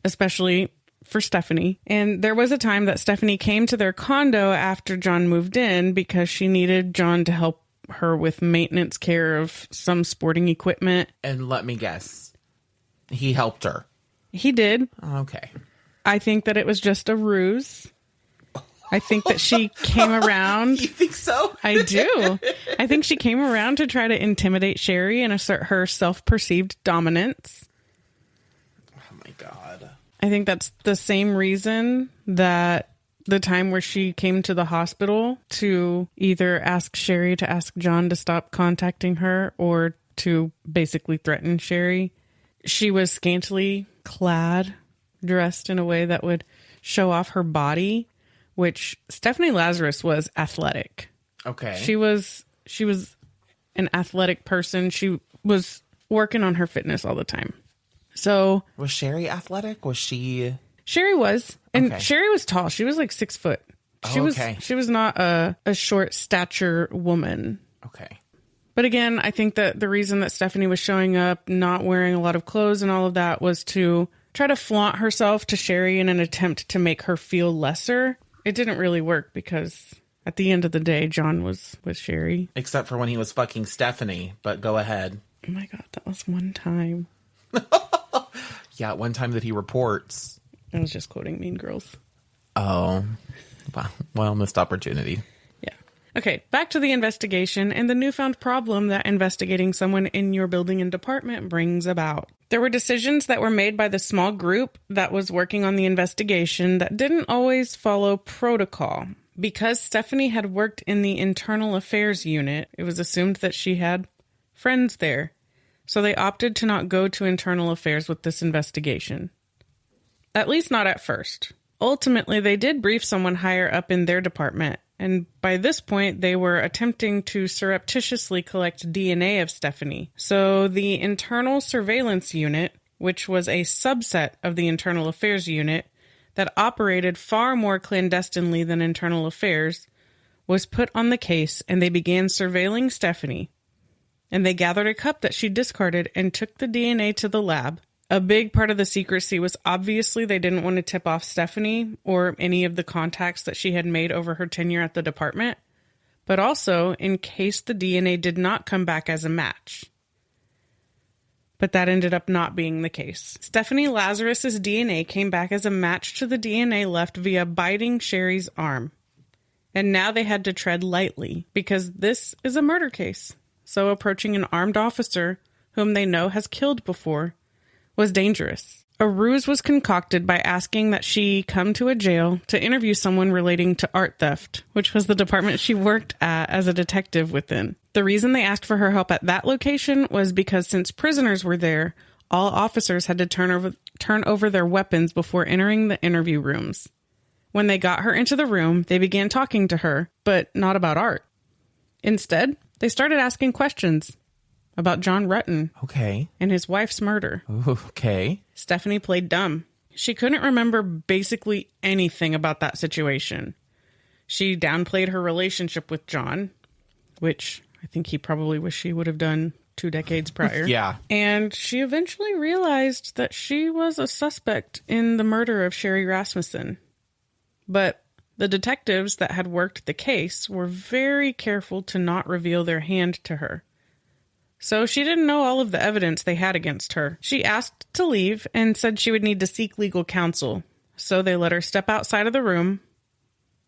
A: Especially for Stephanie. And there was a time that Stephanie came to their condo after John moved in because she needed John to help her with maintenance care of some sporting equipment.
B: And let me guess. He helped her.
A: He did.
B: Okay.
A: I think that it was just a ruse. I think that she came around.
B: You think so?
A: I do. I think she came around to try to intimidate Sherri and assert her self-perceived dominance.
B: Oh my God.
A: I think that's the same reason that the time where she came to the hospital to either ask Sherri to ask John to stop contacting her or to basically threaten Sherri. She was scantily clad, dressed in a way that would show off her body, which Stephanie Lazarus was athletic.
B: Okay.
A: She was an athletic person. She was working on her fitness all the time. So
B: was Sherri athletic? Was she?
A: Sherri was. And
B: okay.
A: Sherri was tall. She was like 6 foot. She was not a short stature woman.
B: Okay.
A: But again, I think that the reason that Stephanie was showing up, not wearing a lot of clothes and all of that, was to try to flaunt herself to Sherri in an attempt to make her feel lesser. It didn't really work because at the end of the day, John was with Sherri.
B: Except for when he was fucking Stephanie, but go ahead.
A: Oh my God, that was one time.
B: Yeah, one time that he reports.
A: I was just quoting Mean Girls.
B: Oh, wow. Well, missed opportunity.
A: Yeah. Okay, back to the investigation and the newfound problem that investigating someone in your building and department brings about. There were decisions that were made by the small group that was working on the investigation that didn't always follow protocol. Because Stephanie had worked in the internal affairs unit, it was assumed that she had friends there. So they opted to not go to internal affairs with this investigation. At least not at first. Ultimately, they did brief someone higher up in their department, and by this point, they were attempting to surreptitiously collect DNA of Stephanie. So the internal surveillance unit, which was a subset of the internal affairs unit that operated far more clandestinely than internal affairs, was put on the case, and they began surveilling Stephanie. And they gathered a cup that she discarded and took the DNA to the lab. A big part of the secrecy was obviously they didn't want to tip off Stephanie or any of the contacts that she had made over her tenure at the department, but also in case the DNA did not come back as a match. But that ended up not being the case. Stephanie Lazarus's DNA came back as a match to the DNA left via biting Sherri's arm. And now they had to tread lightly because this is a murder case. So approaching an armed officer whom they know has killed before was dangerous. A ruse was concocted by asking that she come to a jail to interview someone relating to art theft, which was the department she worked at as a detective within. The reason they asked for her help at that location was because since prisoners were there, all officers had to turn over their weapons before entering the interview rooms. When they got her into the room, they began talking to her, but not about art. Instead, they started asking questions about John Ruetten.
B: Okay.
A: And his wife's murder.
B: Okay.
A: Stephanie played dumb. She couldn't remember basically anything about that situation. She downplayed her relationship with John, which I think he probably wished she would have done 2 decades prior.
B: Yeah.
A: And she eventually realized that she was a suspect in the murder of Sherri Rasmussen. But the detectives that had worked the case were very careful to not reveal their hand to her. So she didn't know all of the evidence they had against her. She asked to leave and said she would need to seek legal counsel. So they let her step outside of the room,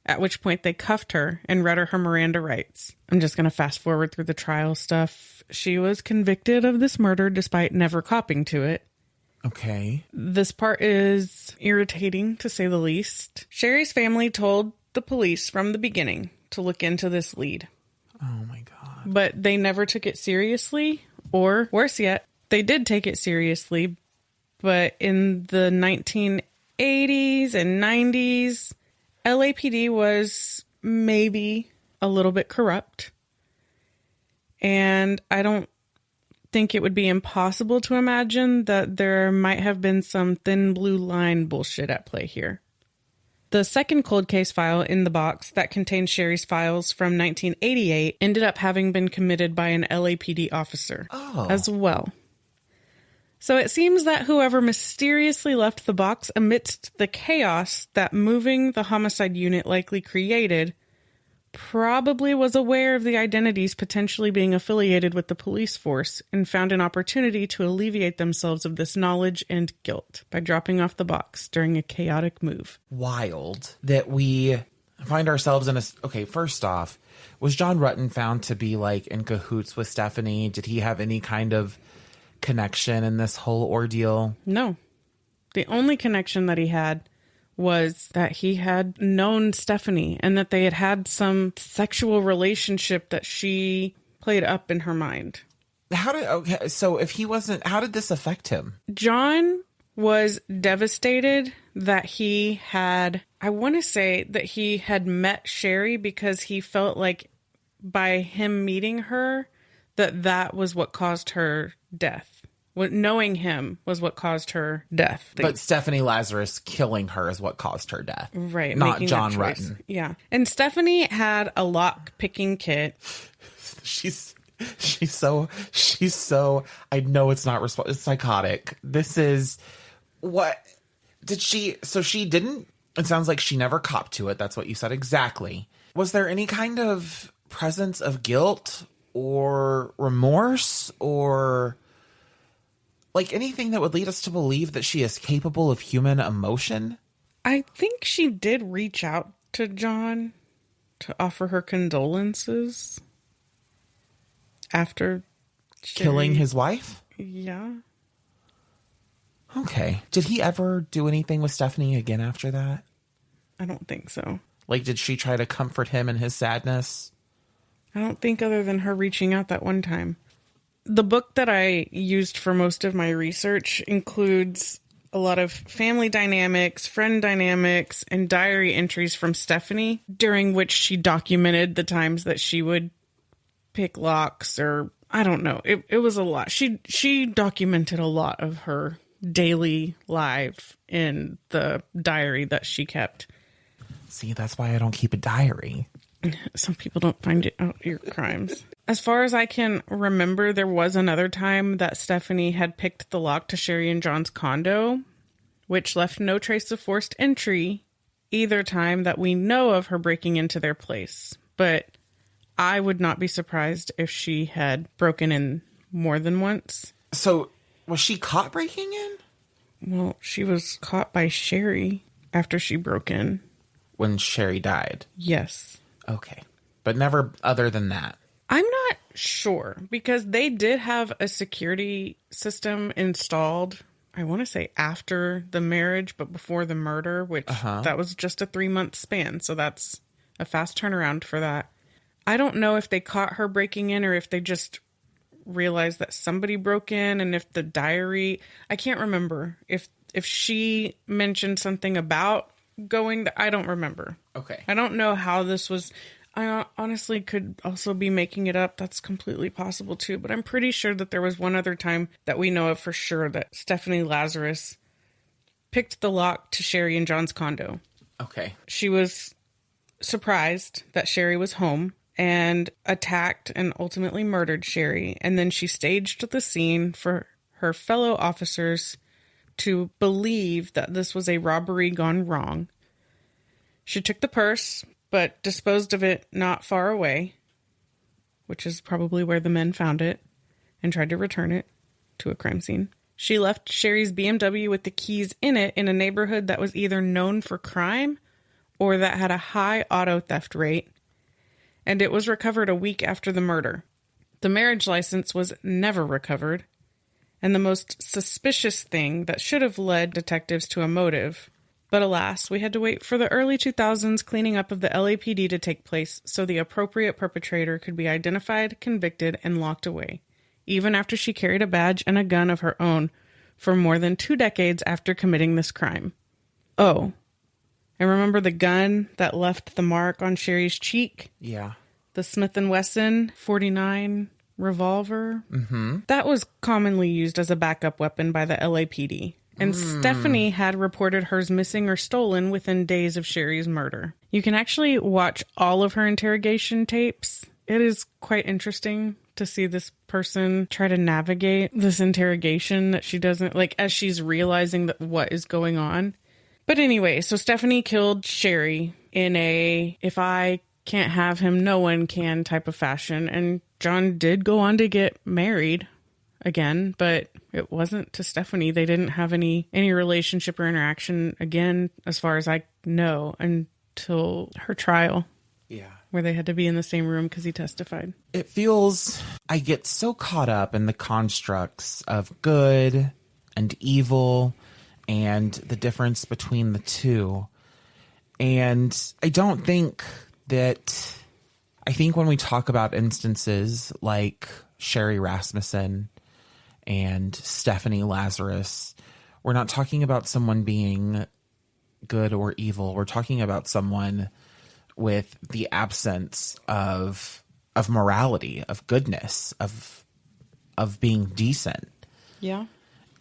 A: at which point they cuffed her and read her Miranda rights. I'm just going to fast forward through the trial stuff. She was convicted of this murder despite never copping to it.
B: Okay.
A: This part is irritating, to say the least. Sherri's family told the police from the beginning to look into this lead.
B: Oh my God.
A: But they never took it seriously, or worse yet, they did take it seriously, but in the 1980s and 90s, LAPD was maybe a little bit corrupt. And I don't think it would be impossible to imagine that there might have been some thin blue line bullshit at play here. The second cold case file in the box that contained Sherri's files from 1988 ended up having been committed by an LAPD officer as well. So it seems that whoever mysteriously left the box amidst the chaos that moving the homicide unit likely created probably was aware of the identities potentially being affiliated with the police force and found an opportunity to alleviate themselves of this knowledge and guilt by dropping off the box during a chaotic move.
B: Wild that we find ourselves in a... Okay, first off, was John Ruetten found to be like in cahoots with Stephanie? Did he have any kind of connection in this whole ordeal?
A: No. The only connection that he had was that he had known Stephanie and that they had had some sexual relationship that she played up in her mind.
B: So if he wasn't, how did this affect him?
A: John was devastated that he had, I want to say that he had met Sherri because he felt like by him meeting her, that was what caused her death. Knowing him was what caused her death.
B: But Stephanie Lazarus killing her is what caused her death.
A: Right.
B: Not John Ruetten.
A: Yeah. And Stephanie had a lock-picking kit.
B: She's so, I know it's not it's psychotic. This is, what, did she, so she didn't, it sounds like she never copped to it. That's what you said exactly. Was there any kind of presence of guilt or remorse or... like anything that would lead us to believe that she is capable of human emotion?
A: I think she did reach out to John to offer her condolences after
B: killing his wife?
A: Yeah.
B: Okay. Did he ever do anything with Stephanie again after that?
A: I don't think so.
B: Like, did she try to comfort him in his sadness?
A: I don't think other than her reaching out that one time. The book that I used for most of my research includes a lot of family dynamics, friend dynamics, and diary entries from Stephanie, during which she documented the times that she would pick locks or, I don't know. It was a lot. She documented a lot of her daily life in the diary that she kept.
B: See, that's why I don't keep a diary.
A: Some people don't find it out your crimes. As far as I can remember, there was another time that Stephanie had picked the lock to Sherri and John's condo, which left no trace of forced entry either time that we know of her breaking into their place. But I would not be surprised if she had broken in more than once.
B: So, was she caught breaking in?
A: Well, she was caught by Sherri after she broke in.
B: When Sherri died?
A: Yes.
B: Okay. But never other than that?
A: I'm not sure, because they did have a security system installed I want to say after the marriage, but before the murder, which that was just a 3-month span. So that's a fast turnaround for that. I don't know if they caught her breaking in or if they just realized that somebody broke in, and if the diary, I can't remember if she mentioned something about going, I don't remember.
B: Okay.
A: I don't know how this was. I honestly could also be making it up. That's completely possible too. But I'm pretty sure that there was one other time that we know of for sure that Stephanie Lazarus picked the lock to Sherri and John's condo.
B: Okay.
A: She was surprised that Sherri was home and attacked and ultimately murdered Sherri. And then she staged the scene for her fellow officers to believe that this was a robbery gone wrong. She took the purse, but disposed of it not far away, which is probably where the men found it, and tried to return it to a crime scene. She left Sherri's BMW with the keys in it in a neighborhood that was either known for crime or that had a high auto theft rate, and it was recovered a week after the murder. The marriage license was never recovered, and the most suspicious thing that should have led detectives to a motive. But alas, we had to wait for the early 2000s cleaning up of the LAPD to take place so the appropriate perpetrator could be identified, convicted, and locked away, even after she carried a badge and a gun of her own for more than 2 decades after committing this crime. Oh, and remember the gun that left the mark on Sherri's cheek?
B: Yeah.
A: The Smith & Wesson .49 revolver? Mm-hmm. That was commonly used as a backup weapon by the LAPD. And Stephanie had reported hers missing or stolen within days of Sherri's murder. You can actually watch all of her interrogation tapes. It is quite interesting to see this person try to navigate this interrogation that she doesn't, like, as she's realizing that what is going on. But anyway, so Stephanie killed Sherri in a, if I can't have him, no one can type of fashion. And John did go on to get married again, but it wasn't to Stephanie. They didn't have any relationship or interaction again, as far as I know, until her trial.
B: Yeah.
A: Where they had to be in the same room because he testified.
B: It feels, I get so caught up in the constructs of good and evil and the difference between the two. And I don't think that, I think when we talk about instances like Sherri Rasmussen and Stephanie Lazarus, we're not talking about someone being good or evil. We're talking about someone with the absence of morality, of goodness, of being decent.
A: Yeah.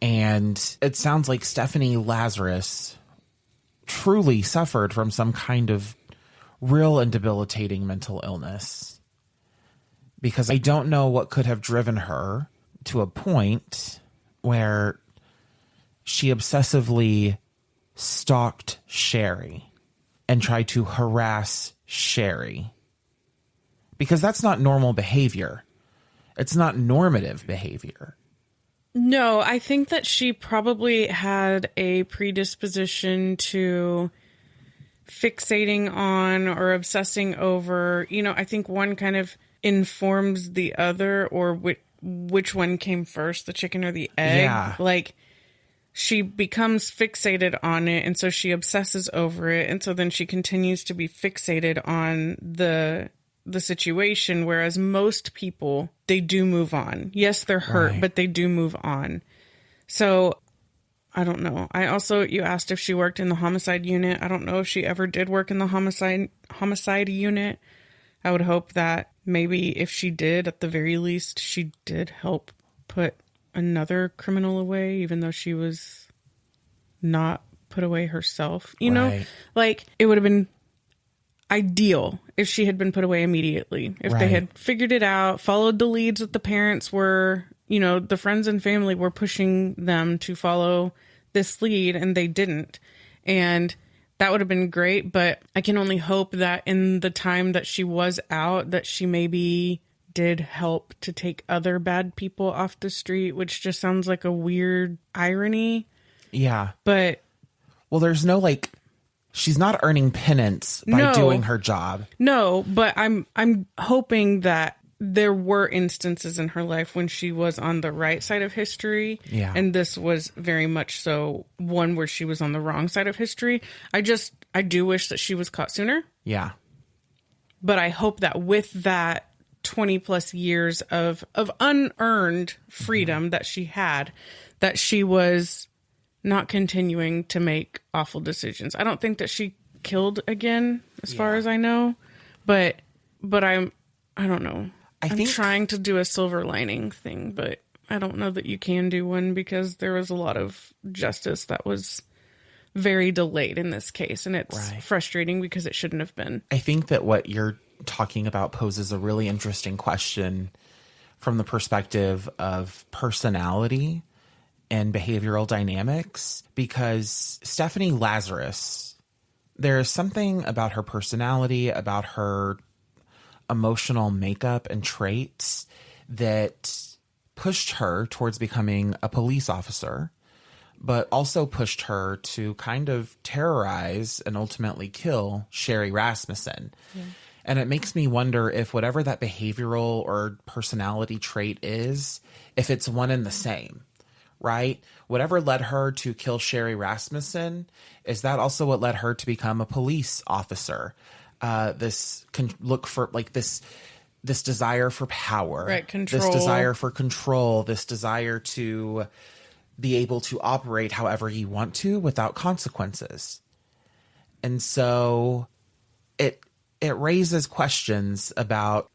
B: And it sounds like Stephanie Lazarus truly suffered from some kind of real and debilitating mental illness, because I don't know what could have driven her to a point where she obsessively stalked Sherri and tried to harass Sherri, because that's not normal behavior. It's not normative behavior.
A: No, I think that she probably had a predisposition to fixating on or obsessing over, I think one kind of informs the other, or which one came first, the chicken or the egg.
B: Yeah.
A: Like, she becomes fixated on it, and so she obsesses over it, and so then she continues to be fixated on the situation, whereas most people, they do move on. Yes, they're hurt,
B: Right.
A: but they do move on. So I don't know. You asked if she worked in the homicide unit. I don't know if she ever did work in the homicide unit. I would hope that maybe if she did, at the very least, she did help put another criminal away, even though she was not put away herself. You know, like, it would have been ideal if she had been put away immediately. If they had figured it out, followed the leads that the parents were, the friends and family were pushing them to follow this lead, and they didn't. And that would have been great, but I can only hope that in the time that she was out, that she maybe did help to take other bad people off the street, which just sounds like a weird irony. Yeah. But
B: well, there's no, she's not earning penance by doing her job.
A: No, but I'm hoping that there were instances in her life when she was on the right side of history.
B: Yeah.
A: And this was very much so one where she was on the wrong side of history. I do wish that she was caught sooner.
B: Yeah.
A: But I hope that with that 20 plus years of unearned freedom that she had, that she was not continuing to make awful decisions. I don't think that she killed again, as far as I know, but I don't know. I'm trying to do a silver lining thing, but I don't know that you can do one because there was a lot of justice that was very delayed in this case, and it's frustrating because it shouldn't have been.
B: I think that what you're talking about poses a really interesting question from the perspective of personality and behavioral dynamics, because Stephanie Lazarus, there is something about her personality, about her emotional makeup and traits that pushed her towards becoming a police officer, but also pushed her to kind of terrorize and ultimately kill Sherri Rasmussen. Yeah. And it makes me wonder if whatever that behavioral or personality trait is, if it's one and the same, right? Whatever led her to kill Sherri Rasmussen, is that also what led her to become a police officer? This desire for power,
A: right? Control.
B: This desire for control, this desire to be able to operate however you want to without consequences. And so it raises questions about,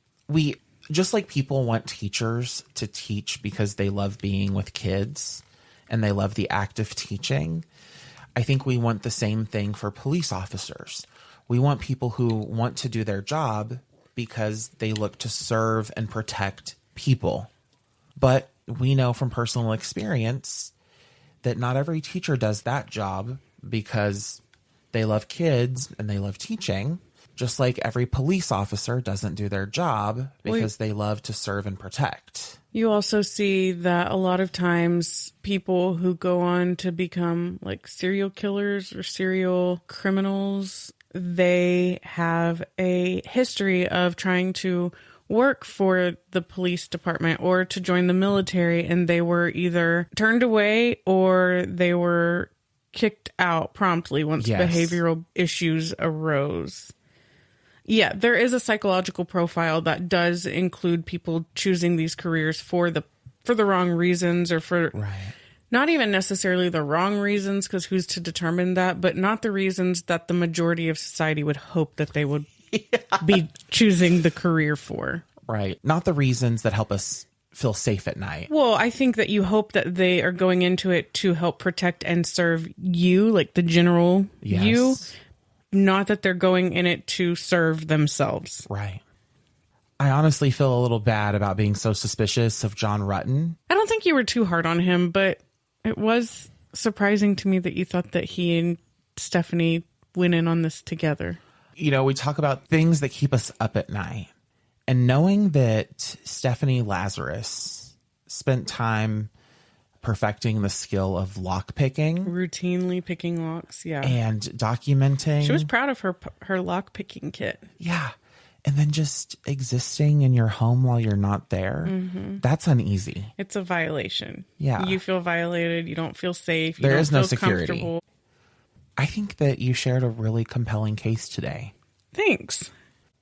B: just like people want teachers to teach because they love being with kids and they love the act of teaching, I think we want the same thing for police officers. We want people who want to do their job because they look to serve and protect people. But we know from personal experience that not every teacher does that job because they love kids and they love teaching, just like every police officer doesn't do their job because they love to serve and protect.
A: You also see that a lot of times people who go on to become like serial killers or serial criminals, they have a history of trying to work for the police department or to join the military, and they were either turned away or they were kicked out promptly once behavioral issues arose. Yeah, there is a psychological profile that does include people choosing these careers for the wrong reasons, or for not even necessarily the wrong reasons, because who's to determine that, but not the reasons that the majority of society would hope that they would be choosing the career for.
B: Right. Not the reasons that help us feel safe at night.
A: Well, I think that you hope that they are going into it to help protect and serve you, like the general you, not that they're going in it to serve themselves.
B: Right. I honestly feel a little bad about being so suspicious of John Ruetten.
A: I don't think you were too hard on him, but it was surprising to me that you thought that he and Stephanie went in on this together.
B: You know, we talk about things that keep us up at night. And knowing that Stephanie Lazarus spent time perfecting the skill of lock picking.
A: Routinely picking locks,
B: and documenting.
A: She was proud of her lock picking kit.
B: Yeah. And then just existing in your home while you're not there. Mm-hmm. That's uneasy.
A: It's a violation.
B: Yeah.
A: You feel violated. You don't feel safe.
B: There is no security. I think that you shared a really compelling case today.
A: Thanks.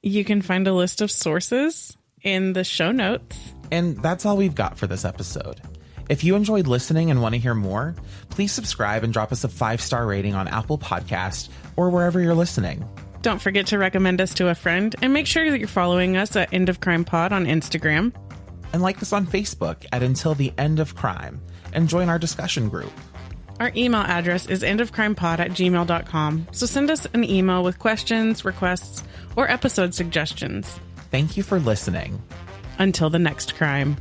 A: You can find a list of sources in the show notes.
B: And that's all we've got for this episode. If you enjoyed listening and want to hear more, please subscribe and drop us a 5-star rating on Apple Podcasts or wherever you're listening.
A: Don't forget to recommend us to a friend, and make sure that you're following us at End of Crime Pod on Instagram.
B: And like us on Facebook at Until the End of Crime, and join our discussion group.
A: Our email address is endofcrimepod@gmail.com, so send us an email with questions, requests, or episode suggestions.
B: Thank you for listening.
A: Until the next crime.